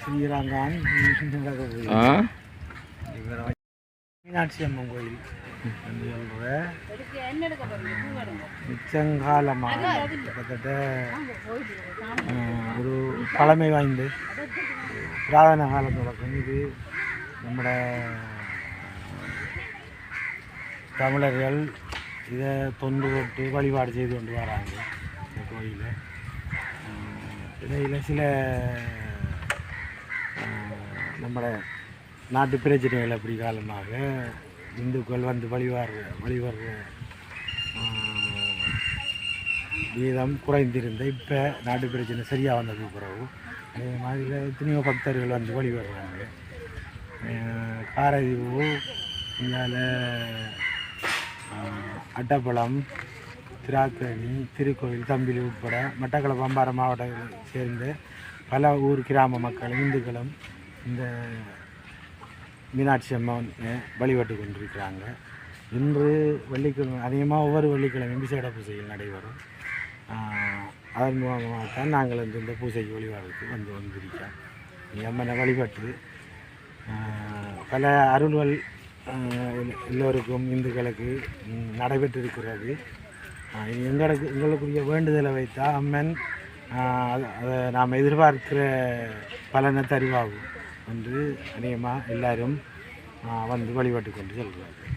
ஸ்ரீரங்கான் மீனாட்சி அம்மன் கோயில் மிச்சங்காலமாக கிட்டத்தட்ட ஒரு பழமை வாய்ந்த புராதன காலம் தொடக்கம் இது நம்மட தமிழர்கள் இதை தொன்று தொட்டு வழிபாடு செய்து கொண்டு வராங்க இந்த கோயிலை. இடையில் சில நம்மளோட நாட்டு பிரச்சனைகள் அப்படி காலமாக இந்துக்கள் வந்து வழிவர்ற வீதம் குறைந்திருந்த இப்போ நாட்டு பிரச்சனை சரியாக வந்தது பிறகு அதே மாதிரி எத்தனையோ பக்தர்கள் வந்து வழிபடுறாங்க. காரதீவு இங்கால அட்டப்பழம், திராக்கணி, திருக்கோவில், தம்பிலி உட்பட மட்டக்களப்பு அம்பாறை மாவட்டங்களை சேர்ந்த பல ஊர் கிராம மக்களும் இந்துக்களும் இந்த மீனாட்சி அம்மன் வழிபட்டு கொண்டிருக்கிறாங்க. இன்று வெள்ளிக்கிழமை அதிகமாக ஒவ்வொரு வெள்ளிக்கிழமையும் விசேட பூஜைகள் நடைபெறும். அதன் மூலமாகத்தான் நாங்கள் இந்த பூஜைக்கு வழிபாடுக்கு வந்திருக்கோம். அம்மனை வழிபட்டு பல அருள்கள் எல்லோருக்கும் இந்துக்களுக்கு நடைபெற்றிருக்கிறது. எங்களுக்குரிய வேண்டுதலை வைத்தா அம்மன் அதை நாம் எதிர்பார்க்கிற பலனை தருவாகும் என்று அநேகமாக எல்லாரும் வந்து வழிபட்டு கொண்டு செல்வார்கள்.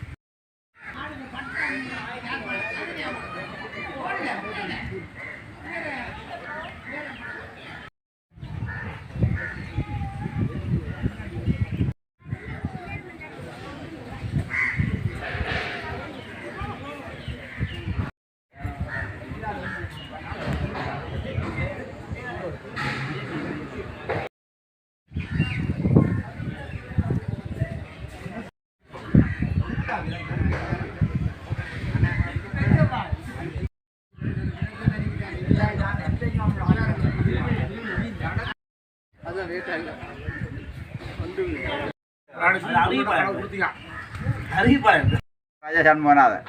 ராஜா சண்முகநாதன்,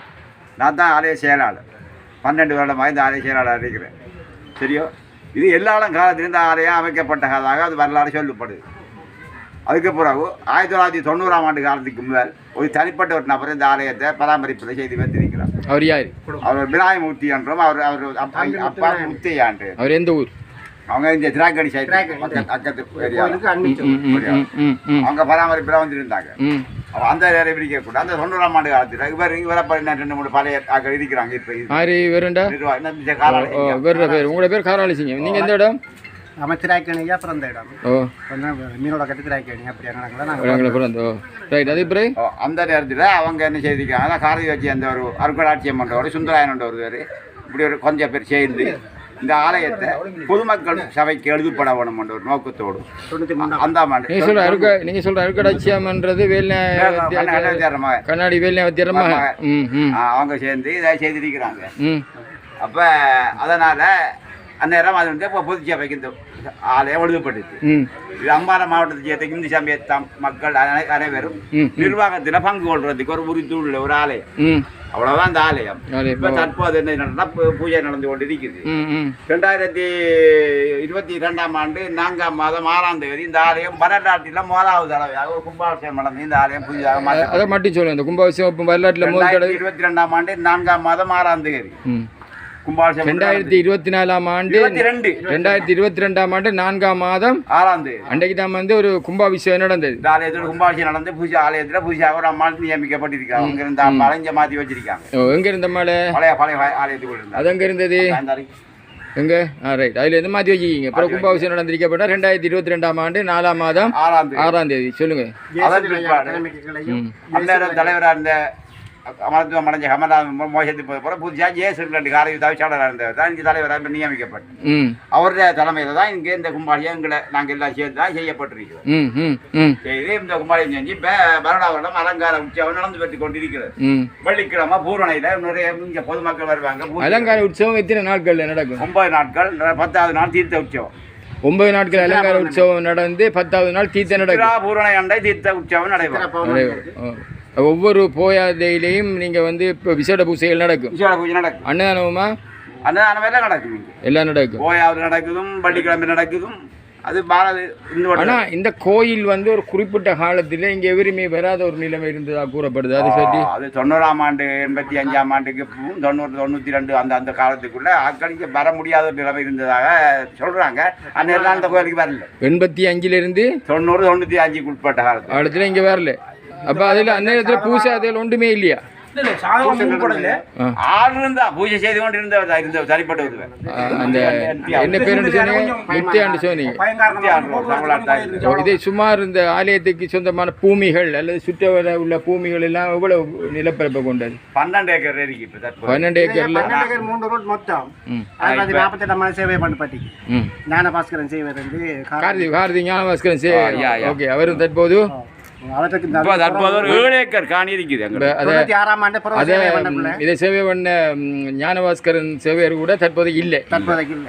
நான் தான் ஆலய செயலாளர். 12 வருடமாக இந்த ஆலய செயலாளர் இருக்கிறேன். சரியோ, இது எல்லாரும் காலத்தில் இந்த ஆலயம் அமைக்கப்பட்டதாக அது வரலாறு சொல்லப்படுது. அதுக்கு பிறகு 1990ஆம் ஆண்டு காலத்துக்கு முதல் ஒரு தனிப்பட்ட ஒரு நபர் இந்த ஆலயத்தை பராமரிப்பதை செய்து வைத்திருக்கிறார். அவர் யார்? அவர் விநாயகமூர்த்தி என்றும் அவர் அப்பா முத்தையாண்டு. அவர் எந்த ஊர்? அவங்க இந்த திராக்கடி சைடு அக்கத்து அவங்க பராமரிப்பில் வந்துருந்தாங்க. அந்த நேரம் பிடிக்கக்கூடாது. அந்த 90ஆம் ஆண்டு காலத்தில் இவரை 2-3 பழைய ஆக்கள் இருக்கிறாங்க. உங்களோட பேர் காராளிசிங்க. நீங்கள் எந்த இடம்? நம்ம திராக்கணியா பிறந்த இடம். மீனோட கட்டு திராக்கணி அப்படி அந்த நேரத்தில் அவங்க என்ன செய்திருக்காங்க, காரதி வச்சு அந்த ஒரு அருக்கடாட்சியம் பண்ணுறவர் சுந்தராயன் ஒருவர் இப்படி ஒரு கொஞ்சம் பேர் சேர்ந்து இந்த ஆலயத்தை பொதுமக்கள் சபைக்கு எழுதப்பட வேணும் என்ற ஒரு நோக்கத்தோடு அந்த நீங்க சொல்ற அருக்கடாட்சியம்ன்றது கண்ணாடி வேலை அவங்க சேர்ந்து இதை செய்திருக்கிறாங்க. அப்ப அதனால அந்நேரம் அது வந்து இப்போ பொது சபைக்கு இந்த ஆலயம் எழுதப்பட்டுச்சு. இது அம்பாறை மாவட்டத்தை சேர்த்து இந்து சமய மக்கள் அனைவரும் நிர்வாகத்தில் பங்கு கொள்றதுக்கு ஒரு உறுதியுள்ள ஒரு ஆலயம். அவ்வளவுதான் இந்த ஆலயம். ஆலயம். இப்ப தற்போது என்ன நடந்தா பூஜை நடந்து கொண்டு இருக்குது. 2022ஆம் ஆண்டு 4ஆம் மாதம் 6ஆம் தேதி இந்த ஆலயம் வரலாற்றில் 1வது தடவையாக ஒரு கும்பாபிஷேகம் நடந்து இந்த ஆலயம் புதிதாக அதை மட்டும் சொல்லுங்க. இந்த கும்பாபிஷேகம் வரலாற்றில் 2022ஆம் ஆண்டு 4ஆம் மாதம் 6ஆம் தேதி கும்பாபிஷேகம். 2024ஆம் ஆண்டு 2022ஆம் ஆண்டு 4ஆம் மாதம் 6ஆம் தேதி அன்றைக்கு தான் வந்து ஒரு கும்பாபிஷேகம் நடந்தது. இந்த ஆலயத்தில் கும்பாபிஷேகம் நடந்து பூஜை ஆலயத்தில் பூஜையாக ஒரு அம்மாள் நியமிக்கப்பட்டிருக்காங்க. அவங்க இருந்த அம்மாவை இங்கே மாற்றி வச்சிருக்காங்க. எங்க இருந்த மாலை? பழைய ஆலயத்துக்குள்ள இருந்தாங்க. அது எங்க இருந்தது? எங்க? ரைட். அதுல இருந்து மாற்றி வச்சுக்கிங்க. அப்புறம் கும்பாபிஷேகம் நடந்திருக்கப்பட்ட 2022ஆம் ஆண்டு 4ஆம் மாதம் 6ஆம் தேதி. சொல்லுங்க. அந்நேரம் தலைவராக இருந்த மருத்துவம் அடைஞ்ச கமல்நாதன் மோசத்துக்கு போகிற புதுசாக ஜெயசூரியன் காலையில் தவிசாளராக இருந்தவர் தான் இங்கே தலைவராக நியமிக்கப்பட்டு அவருடைய தலைமையில் தான் இங்கே இந்த கும்பாபிஷேகங்களை நாங்கள் எல்லாம் சேர்ந்து தான் செய்யப்பட்டிருக்கிறோம். செய்து இந்த கும்பாபிஷேகம் செஞ்சு இப்போ வருடம் அலங்கார உற்சவம் நடந்து பெற்று கொண்டிருக்கிறது. வெள்ளிக்கிழமை பூரணையில் நிறைய இங்கே பொதுமக்கள் வருவாங்க. அலங்கார உற்சவம் எத்தனை நாட்கள் நடக்கும்? 9 நாட்கள். 10வது நாள் தீர்த்த உற்சவம். 9 நாட்கள் அலங்கார உற்சவம் நடந்து 10வது நாள் தீர்த்த நடக்கும். பூரணை அண்டை தீர்த்த உற்சவம் நடைபெறும். ஒவ்வொரு போயாதையிலையும் நீங்க வந்து இப்போ விசேட பூஜைகள் நடக்கும். விசேட பூஜை நடக்கும். அன்னதானமா? அன்னதானம் எல்லாம் நடக்கும். எல்லாம் நடக்கும். போயாவது நடக்குதும் வெள்ளிக்கிழமை நடக்குதும். அது பாரது. ஆனா இந்த கோயில் வந்து ஒரு குறிப்பிட்ட காலத்துல இங்க எவருமே வராத ஒரு நிலைமை இருந்ததா கூறப்படுது. அது சரி. அது 90ஆம் ஆண்டு 85ஆம் ஆண்டுக்கு 90 92 அந்த காலத்துக்குள்ள ஆட்களுக்கு வர முடியாத ஒரு நிலைமை இருந்ததாக சொல்றாங்க. அந்நேரம் அந்த கோயிலுக்கு வரல. 85ல இருந்து 90 95க்கு உட்பட்ட காலத்துல இங்க வரல. அப்ப அதுல அந்நேரத்துல பூசை அதில் ஒன்றுமே இல்லையா? பூஜை செய்து கொண்டு இருந்த சரிப்பட்டது. அந்த என்ன பேர் சொன்னீங்க? சொன்னீங்க. இதே சுமார் இந்த ஆலயத்துக்கு சொந்தமான பூமிகள் அல்லது சுற்ற உள்ள பூமிகள் எல்லாம் எவ்வளவு நிலப்பரப்பை கொண்டது? 12 ஏக்கர் இருக்கு. 12 ஏக்கர்ல 3 ரோட் மொத்தம் 48 சேவை பண்ணி ஞானபாஸ்கரன் சேவை கார்த்திக் ஞானபாஸ்கரன் சேவை. ஓகே. அவரும் தற்போது தற்போது 7 ஏக்கர் காணி இருக்குது. இதை சேவை பண்ண ஞானபாஸ்கரன் சேவையர் கூட தற்போது இல்லை.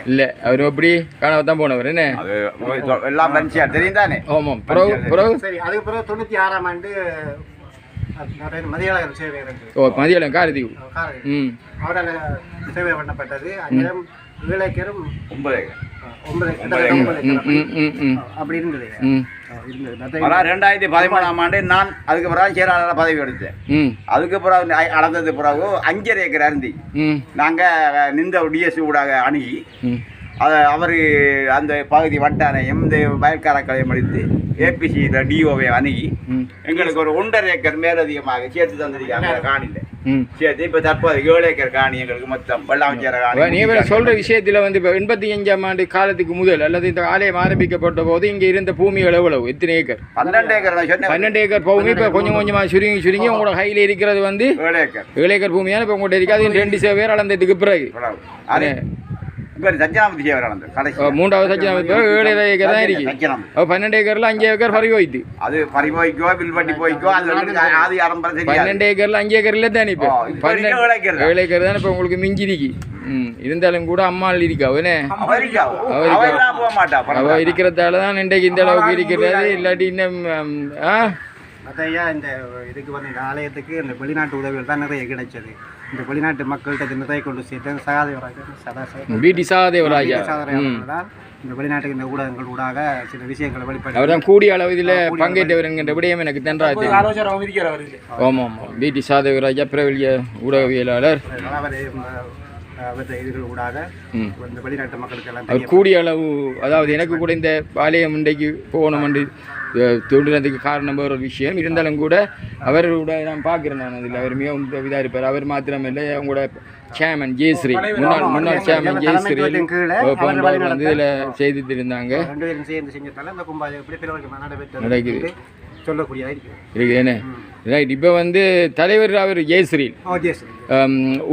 இல்ல அவர் எப்படி காணாமத்தான் போனவர். என்ன எல்லாம் தெரியும் தானே? ஆமாம். பிறகு அதுக்கு பிறகு 96ஆம் ஆண்டு மதியாளர் சேவையர். மதியாளம் கார்த்திக் அவரால் சேவை பண்ணப்பட்டது. 7 ஏக்கரும் 9 ஏக்கர் அப்படி இருந்தது. 2013ஆம் ஆண்டு நான் அதுக்கு பிறகு செயலாளர் பதவி எடுத்தேன். அதுக்கு பிறகு அளந்தது பிறகு 5.5 ஏக்கர் அருந்தி நாங்கள் நின்ற டிஎஸ் ஊடாக அணுகி அவர் அந்த பகுதி வட்டாரையும் இந்த வயற்காரக்களையும் அடித்து ஏபிசி டிஓவை அணுகி எங்களுக்கு ஒரு 1.5 ஏக்கர் மேலதிகமாக சேர்த்து தந்திருக்காங்க காணியில். சேர்த்து இப்போ தற்போது 7 ஏக்கர் காணி எங்களுக்கு மொத்தம் வெள்ளாமச்சேர காணி. நீங்க சொல்ற விஷயத்துல வந்து இப்போ 85ஆம் ஆண்டு காலத்துக்கு முதல் அல்லது இந்த ஆலயம் ஆரம்பிக்கப்பட்ட போது இங்க இருந்த பூமிகள் எவ்வளவு? எத்தனை ஏக்கர்? 12 ஏக்கர். 12 ஏக்கர் பூமி இப்போ கொஞ்சம் கொஞ்சமா சுருங்கி உங்களோட கையில இருக்கிறது வந்து 7 ஏக்கர். 7 ஏக்கர் பூமியான இப்போ உங்கள்கிட்ட இருக்காது. 2 சேவையர் அளந்ததுக்கு பிறகு சச்சினாமதி சேவை நடந்தது. 3வது சச்சினாமதி 7 ஏக்கர் தான் இருக்கு. 12 ஏக்கர்ல 5 ஏக்கர் பறிவோய்த்து. அது பறிவோய்க்கோ பில் பண்ணி போய்க்கோ அது ஆரம்பம் 12 ஏக்கர்ல 5 ஏக்கர் இல்லை தானே? இப்போ 7 ஏக்கர் தானே இப்போ உங்களுக்கு மிஞ்சிருக்கு. இருந்தாலும் கூட அம்மாள் இருக்கா? அவனே அவ இருக்கிறதால தான் இன்றைக்கு இந்த அளவுக்கு இருக்கிறது. இல்லாட்டி இன்னும் அதையா இந்த இதுக்கு வந்து இந்த ஆலயத்துக்கு இந்த வெளிநாட்டு உதவிகள் தான் நிறைய கிடைச்சது. இந்த வெளிநாட்டு மக்கள்கிட்ட நிறைய கொண்டு சேர்த்து சகாதேவராஜா தான் இந்த வெளிநாட்டுக்கு இந்த ஊடகங்கள் ஊடாக சில விஷயங்களை வெளிப்படுத்த அவர் தான் கூடிய அளவு இதில் பங்கேற்றவர் என்கின்ற விடயம் எனக்கு தென்றாது. ஆமாம் ஆமாம். பிடி சாதேவராஜா பிரபலிய ஊடகவியலாளர். இந்த வெளிநாட்டு மக்களுக்கு எல்லாம் அவர் கூடிய அளவு, அதாவது எனக்கு கூட இந்த ஆலயம் இன்றைக்கு போகணும் என்று தோன்றினதுக்கு காரணம் ஒரு விஷயம் இருந்தாலும் கூட அவரோட நான் பார்க்குறேன். நான் அதில் அவர் மிகவும் இதாக இருப்பார். அவர் மாத்திரமில்லை, அவங்களோட சேர்மன் ஜெயஸ்ரீ, முன்னாள் சேர்மன் ஜெயஸ்ரீ வந்து இதில் செய்துட்டு இருந்தாங்க. நடக்குது இருக்கு என்ன ரைட். இப்போ வந்து தலைவர் அவர் ஜெயஸ்ரீ,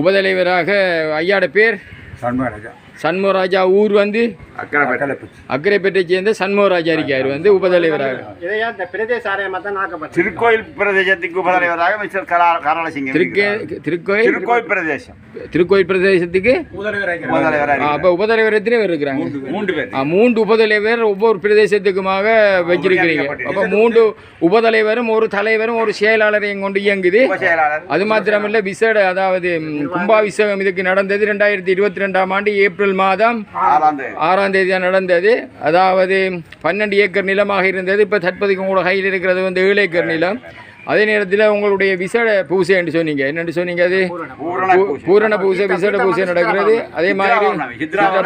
உபதலைவராக ஐயாட பேர் சண்முகராஜா ஊர் வந்து அக்கரைப்பேட்டை சேர்ந்த சண்முகராஜா இருக்கார் வந்து உபதலைவராக. இதையா இந்த பிரதேச ஆலயமாக தான் ஆக்கப்பட்டது. திருக்கோயில் பிரதேசத்துக்கு உபதலைவராக மிஸ்டர் காரணசிங்கம் திருக்கோயில் பிரதேசம் திருக்கோயில் பிரதேசத்துக்கு அப்போ உபதலைவர் எத்தனை பேர் இருக்கிறாங்க? 3 பேர். 3 உபதலைவர் ஒவ்வொரு பிரதேசத்துக்குமாக வச்சிருக்கிறீங்க. அப்போ 3 உபதலைவரும் ஒரு தலைவரும் ஒரு செயலாளரையும் கொண்டு இயங்குது. அது மாத்திரமல்ல விசேட அதாவது கும்பாபிஷேகம் இதுக்கு நடந்தது 2022ஆம் ஆண்டு ஏப்ரல் மாதம் 6ஆம் தேதி நடந்தது. அதாவது 12 ஏக்கர் நிலமாக இருந்தது. இப்போ தற்போதைக்கு உங்களோட கையில் இருக்கிறது வந்து 7 ஏக்கர் நிலம். அதே நேரத்தில் உங்களுடைய விசேட பூசை என்று சொன்னீங்க. என்னென்று சொன்னீங்க? அது பூரண பூசை விசேட பூசை நடக்கிறது. அதே மாதிரி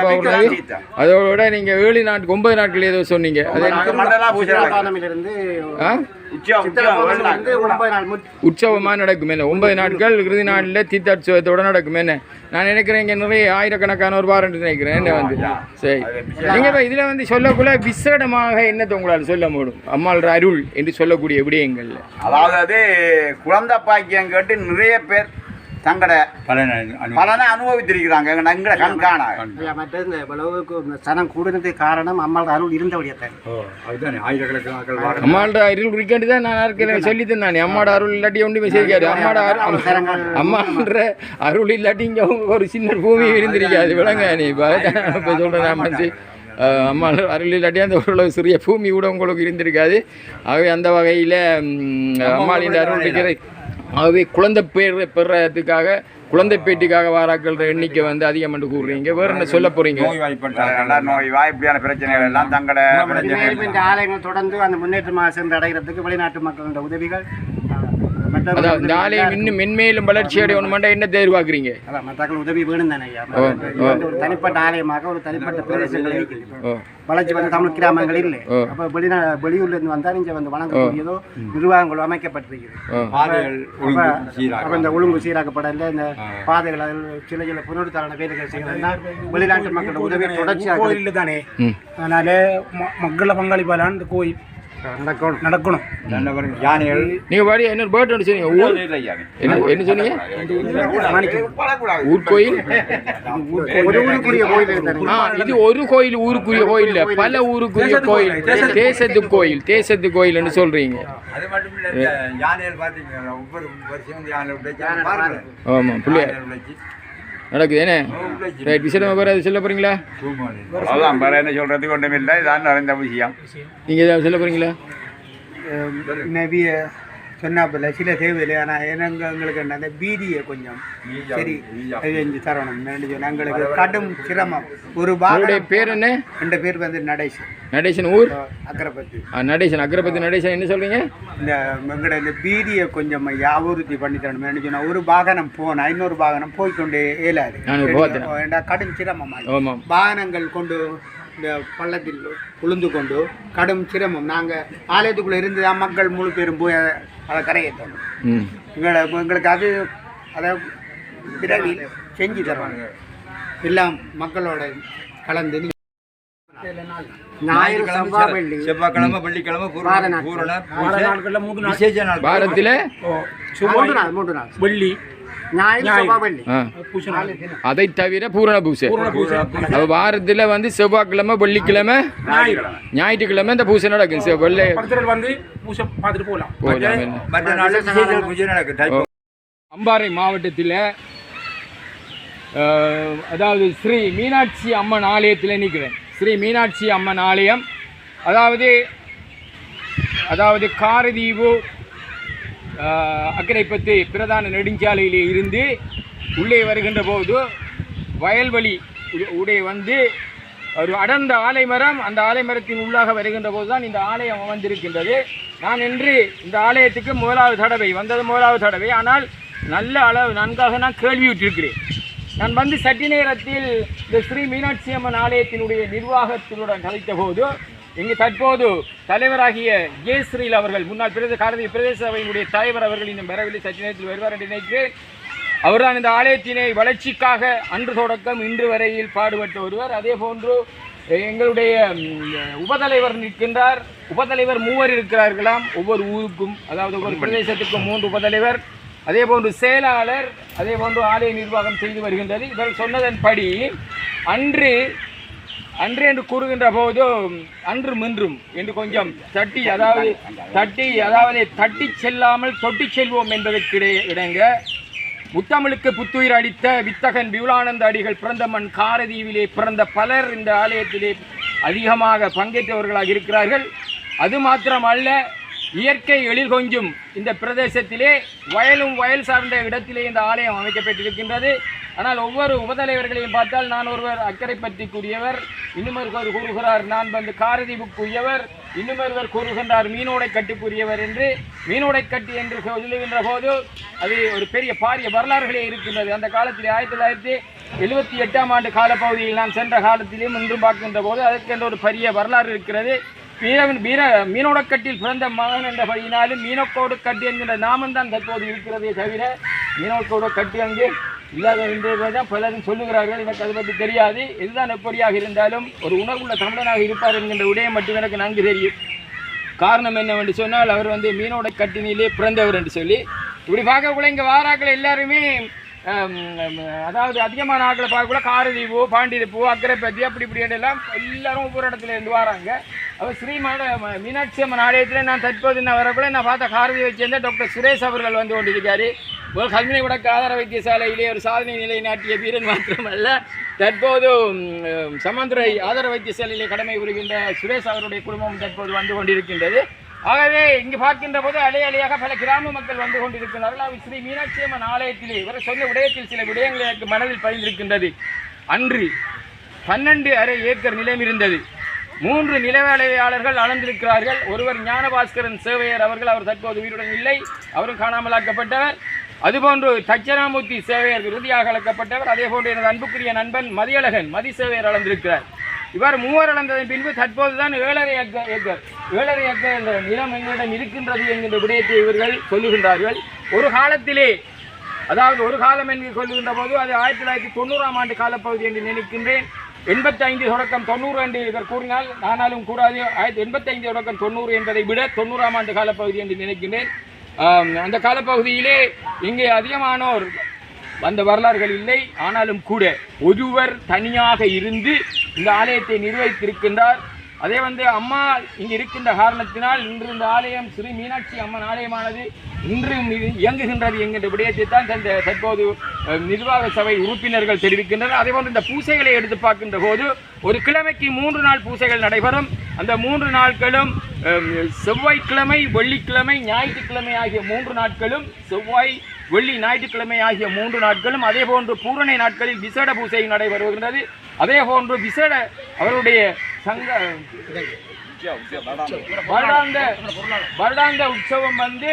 பௌர்ணமி அதோட நீங்கள் 7 நாட்கள் 9 நாட்கள் ஏதோ சொன்னீங்க. உற்சவமாக நடக்கும் என்ன 9 நாட்கள் இறுதி நாளில் தீர்த்தோட நடக்கும் என்ன. நான் நினைக்கிறேன் இங்கே நிறைய ஆயிரக்கணக்கான ஒரு வாரம் நினைக்கிறேன் என்ன வந்து. சரி, நீங்கள் இப்போ இதில் வந்து சொல்லக்குள்ள விசேடமாக என்னத்தை உங்களால் சொல்ல முடியும் அம்மாள் அருள் என்று சொல்லக்கூடிய விடயங்கள்? அதாவது குழந்தை பாக்கியம் கேட்டு நிறைய பேர் தங்கட பலனை அனுபவித்திருக்கிறாங்க. எங்கட கண்காண மற்ற இந்த இவ்வளவுக்கு சனம் கூடுனதுக்கு காரணம் அம்மாவோட அருள் இருந்தபடியாத்தான். அம்மாவோட அருள் இருக்காண்டி தான் நான் சொல்லி தந்தானே. அம்மாவோட அருள் இல்லாட்டி ஒன்றுமே செய்யாது. அம்மான்ற அருள் இல்லாட்டி இங்கே ஒரு சின்ன பூமி இருந்திருக்காது. விளங்க நீ இப்போ சொல்கிறேன் வந்து அம்மா அருள் இல்லாட்டி அந்த ஓரளவு சிறிய பூமி கூட உங்களுக்கு இருந்திருக்காது. ஆகவே அந்த வகையில் அம்மாளின் அருள் இருக்கிற ஆகவே குழந்தை பேர் பெறதுக்காக குழந்தை பேட்டிக்காக வாராக்கள் எண்ணிக்கை வந்து அதிகம் என்று கூறுறீங்க. வேறு என்ன சொல்ல போறீங்க? நோய் வாய்ப்பான பிரச்சனைகள் எல்லாம் தங்களோட இந்த ஆலயங்கள் தொடர்ந்து அந்த முன்னேற்றமாக சென்று அடைகிறதுக்கு வெளிநாட்டு மக்களோட உதவிகள் அதாவது இந்த ஆலயம் இன்னும் மென்மேலும் வளர்ச்சி அடையணுமெண்டா என்ன எதிர்பார்க்குறீங்க? மற்றவர்கள் உதவி வேணும் தானே ஐயா. ஒரு தனிப்பட்ட ஆலயமாக ஒரு தனிப்பட்ட பிரதேசங்கள் இருக்குது. வளர்ச்சி வந்து தமிழ் கிராமங்கள் இல்லை. அப்போ வெளியூர்ல இருந்து வந்தால் இங்கே வந்து வழங்கக்கூடியதோ நிர்வாகங்கள் அமைக்கப்பட்டிருக்குது. அப்போ இந்த ஒழுங்கு சீராக்கப்படல இந்த பாதைகள் சில சில புனருத்தாரண வேலைகள் செய்யணும்னா வெளிநாட்டு மக்களோட உதவி தொடர்ச்சியாக இல்லை தானே. அதனால மக்களை பங்களிப்பாலான இந்த கோயில் நடக்கணும். யானைகள் நீங்க பாடி என்ன பேர்ட் ஒன்று சொன்னீங்க. என்ன சொன்னீங்க? ஊர் கோயில். இது ஒரு கோயில் ஊருக்குரிய கோயில் இல்ல, பல ஊருக்குரிய கோயில். தேசத்து கோயில் தேசத்து கோயில்னு சொல்றீங்க. ஆமா பிள்ளையார் நடக்குது என்ன. ரைட், விசேடமாக வேறு அது சொல்ல போகிறீங்களா? அதான் வேறு என்ன சொல்கிறதுக்கு ஒன்றும் இல்லை. இதான் நிறைந்த விஷயம். நீங்கள் ஏதாவது சொல்ல போகிறீங்களா? நவிய சொன்னாப்பில்ல சில தேவையில்லை. ஆனால் எங்களுக்கு அந்த பீதியை கொஞ்சம் சரி செஞ்சு தரணும். எங்களுக்கு கடும் சிரமம். ஒரு அவருடைய பேர் என்ன? என் பேர் வந்து நடேசன். நடேசன் ஊர் அக்கரைப்பத்து. நடேசன் அக்கரைப்பத்து. நடேசன் என்ன சொல்கிறீங்க? இந்த எங்களோட இந்த பீதியை கொஞ்சம் அபிவிருத்தி பண்ணி தரணும். என்ன சொன்னால் ஒரு வாகனம் போனால் இன்னொரு வாகனம் போய்கொண்டே இயலாது. கடும் சிரமமாக வாகனங்கள் கொண்டு இந்த பள்ளத்தில் உளுந்து கொண்டு கடும் சிரமம். நாங்கள் ஆலயத்துக்குள்ளே இருந்து மக்கள் முழு பேரும் போய் அதை கரையேற்றணும். எங்களுக்கு அது அதை விரைவில் செஞ்சு தருவாங்க. எல்லாம் மக்களோட கலந்து ஞாயிறு செவ்வாய்க்கிழமை வெள்ளிக்கிழமை வாரத்தில் 3 நாள் வெள்ளி அதை தவிர பூரண பூசை வாரத்தில் வந்து செவ்வாய்க்கிழமை வெள்ளிக்கிழமை ஞாயிற்றுக்கிழமை இந்த பூசை நடக்கும். அம்பாறை மாவட்டத்தில் அதாவது ஸ்ரீ மீனாட்சி அம்மன் ஆலயத்தில் நிற்கிறேன். ஸ்ரீ மீனாட்சி அம்மன் ஆலயம் அதாவது காரதீவு அக்கரைப்பத்து பிரதான நெடுஞ்சாலையிலே இருந்து உள்ளே வருகின்ற போது வயல்வெளி உடைய வந்து ஒரு அடர்ந்த ஆலைமரம். அந்த ஆலைமரத்தின் உள்ளாக வருகின்ற போது தான் இந்த ஆலயம் அமைந்திருக்கின்றது. நான் இன்று இந்த ஆலயத்துக்கு முதலாவது தடவை. ஆனால் நல்ல அளவு நன்காக நான் கேள்வியுற்றிருக்கிறேன். நான் வந்து சற்று நேரத்தில் இந்த ஸ்ரீ மீனாட்சி அம்மன் ஆலயத்தினுடைய நிர்வாகத்தினுடன் கலைத்த போது இங்கு தற்போது தலைவராகிய ஜெயஸ்ரீல் அவர்கள் முன்னாள் பிரதேச சபையினுடைய தலைவர் அவர்கள் இன்னும் வரவில்லை. சற்று நேரத்தில் வருவார் என்று நினைக்கிறேன். அவர்தான் இந்த ஆலயத்தினை வளர்ச்சிக்காக அன்று தொடக்கம் இன்று வரையில் பாடுபட்டு வருவார். அதே போன்று எங்களுடைய உபதலைவர் நிற்கின்றார். உபதலைவர் 3 இருக்கிறார்களாம் ஒவ்வொரு ஊருக்கும். அதாவது ஒவ்வொரு பிரதேசத்துக்கும் 3 உபதலைவர். அதே போன்று செயலாளர். அதே போன்று ஆலய நிர்வாகம் செய்து வருகின்றது. இவர் சொன்னதன்படி அன்று அன்று என்று கூறுகின்ற போது அன்று மின்றும் என்று கொஞ்சம் தட்டி செல்லாமல் தொட்டி செல்வோம் என்பதற்கு இணங்க முத்தமிழுக்கு புத்துயிர் அளித்த வித்தகன் விபுலானந்த அடிகள் பிறந்த மண் காரதீவிலே பிறந்த பலர் இந்த ஆலயத்திலே அதிகமாக பங்கேற்றவர்களாக இருக்கிறார்கள். அது மாத்திரமல்ல, இயற்கை எழில் கொஞ்சும் இந்த பிரதேசத்திலே வயல் சார்ந்த இடத்திலே இந்த ஆலயம் அமைக்கப்பட்டிருக்கின்றது. ஆனால் ஒவ்வொரு உபதலைவர்களையும் பார்த்தால் நான் ஒருவர் அக்கறை பற்றி கூறியவர், இன்னுமொருவர் கூறுகிறார் நான் வந்து காரதீவுக்குரியவர், இன்னுமொருவர் கூறுகின்றார் மீனோடை கட்டுக்குரியவர் என்று. மீனோடை கட்டு என்று சொல்லுகின்ற போது அது ஒரு பெரிய பாரிய வரலாறுகளே இருக்கின்றது. அந்த காலத்திலே 1978ஆம் ஆண்டு காலப்பகுதியில் நான் சென்ற காலத்திலேயும் இன்றும் பார்க்கின்ற போது அதற்கென்ற ஒரு பெரிய வரலாறு இருக்கிறது. மீனோடக்கட்டில் பிறந்த மகன் என்ற வழியினாலும் மீனக்கோடு கட்டு என்கின்ற நாமம்தான் தற்போது இருக்கிறதே தவிர மீனக்கோடு கட்டு அங்கே இல்லாத என்றதான் பலரும் சொல்லுகிறார்கள். எனக்கு அதை பற்றி தெரியாது. இதுதான் எப்படியாக இருந்தாலும் ஒரு உணர்வுள்ள தமிழனாக இருப்பார் என்கின்ற விடயம் மட்டும் எனக்கு நன்கு தெரியும். காரணம் என்னவென்று சொன்னால் அவர் வந்து மீனோட கட்டினிலே பிறந்தவர் என்று சொல்லி இப்படி பார்க்கக்குள்ள இங்கே வாராக்கள் எல்லாருமே அதாவது அதிகமான ஆக்களை பார்க்கக்குள்ள காரதீவோ பாண்டியப்பூ அக்கரைப்பத்தி அப்படி இப்படி எல்லாம் எல்லாரும் ஒவ்வொரு இடத்துல இருந்து வராங்க. அவர் மீனாட்சி அம்மன் ஆலயத்தில் நான் தற்போது நான் வரக்குள்ள நான் பார்த்த காரதீவை சேர்ந்த டாக்டர் சுரேஷ் அவர்கள் வந்து கொண்டிருக்காரு. ஒரு கல்வினை விடக்கு ஆதார வைத்தியசாலையிலே ஒரு சாதனை நிலைநாட்டிய வீரன் மாத்திரமல்ல, தற்போது சமந்துரை ஆதார வைத்தியசாலையிலே கடமை புரிகின்ற சுரேஷ் அவருடைய குடும்பம் தற்போது வந்து கொண்டிருக்கின்றது. ஆகவே இங்கு பார்க்கின்ற போது அலையாக பல கிராம மக்கள் வந்து கொண்டிருக்கிறார்கள். அவர் ஸ்ரீ மீனாட்சி அம்மன் ஆலயத்திலே இவர் சொன்ன விடயத்தில் சில விடயங்கள் எனக்கு மனதில் பதிந்திருக்கின்றது. அன்று 12.5 ஏக்கர் நிலம் இருந்தது. 3 நிலவேலையாளர்கள் அளந்திருக்கிறார்கள். ஒருவர் ஞானபாஸ்கரன் சேவையர் அவர்கள், அவர் தற்போது உயிருடன் இல்லை, அவரும் காணாமலாக்கப்பட்டவர். அதுபோன்று தட்சணாமூர்த்தி சேவையர் இறுதியாக அழைக்கப்பட்டவர். அதே போன்று எனது அன்புக்குரிய நண்பன் மதியழகன் சேவையர் அளந்திருக்கிறார். இவ்வாறு 3 அளந்ததன் பின்பு தற்போதுதான் 7.5 ஏக்கர் என்ற நிலம் எங்களிடம் இருக்கின்றது என்கின்ற விடயத்தை இவர்கள் சொல்லுகின்றார்கள். ஒரு காலத்திலே, அதாவது ஒரு காலம் என்று சொல்லுகின்ற போது அது 1990ஆம் ஆண்டு காலப்பகுதி என்று நினைக்கின்றேன். 85 தொடக்கம் 90 என்று இவர் கூறினால் ஆனாலும் கூடாது. 85 தொடக்கம் 90 என்பதை விட 90ஆம் ஆண்டு காலப்பகுதி என்று நினைக்கின்றேன். அந்த காலப்பகுதியிலே இங்கே அதிகமானோர் வந்த வரலாறுகள் இல்லை. ஆனாலும் கூட ஒருவர் தனியாக இருந்து இந்த ஆலயத்தை நிர்வகித்திருக்கின்றார். அதே வந்து அம்மா இங்கு இருக்கின்ற காரணத்தினால் இன்று இந்த ஆலயம் ஸ்ரீ மீனாட்சி அம்மன் ஆலயமானது இன்றும் இயங்குகின்றது என்கின்ற விடயத்தை தான் தற்போது நிர்வாக சபை உறுப்பினர்கள் தெரிவிக்கின்றனர். அதேபோன்று இந்த பூசைகளை எடுத்து பார்க்கின்ற போது ஒரு கிழமைக்கு 3 நாள் பூசைகள் நடைபெறும். அந்த 3 நாட்களும் செவ்வாய்க்கிழமை, வெள்ளிக்கிழமை, ஞாயிற்றுக்கிழமை ஆகிய 3 நாட்களும், செவ்வாய், வெள்ளி, ஞாயிற்றுக்கிழமை ஆகிய 3 நாட்களும், அதே போன்று பூரணை நாட்களில் விசேட பூசை நடைபெறுகின்றது. அதே போன்று விசேட அவருடைய வருடாந்த உற்சவம் வந்து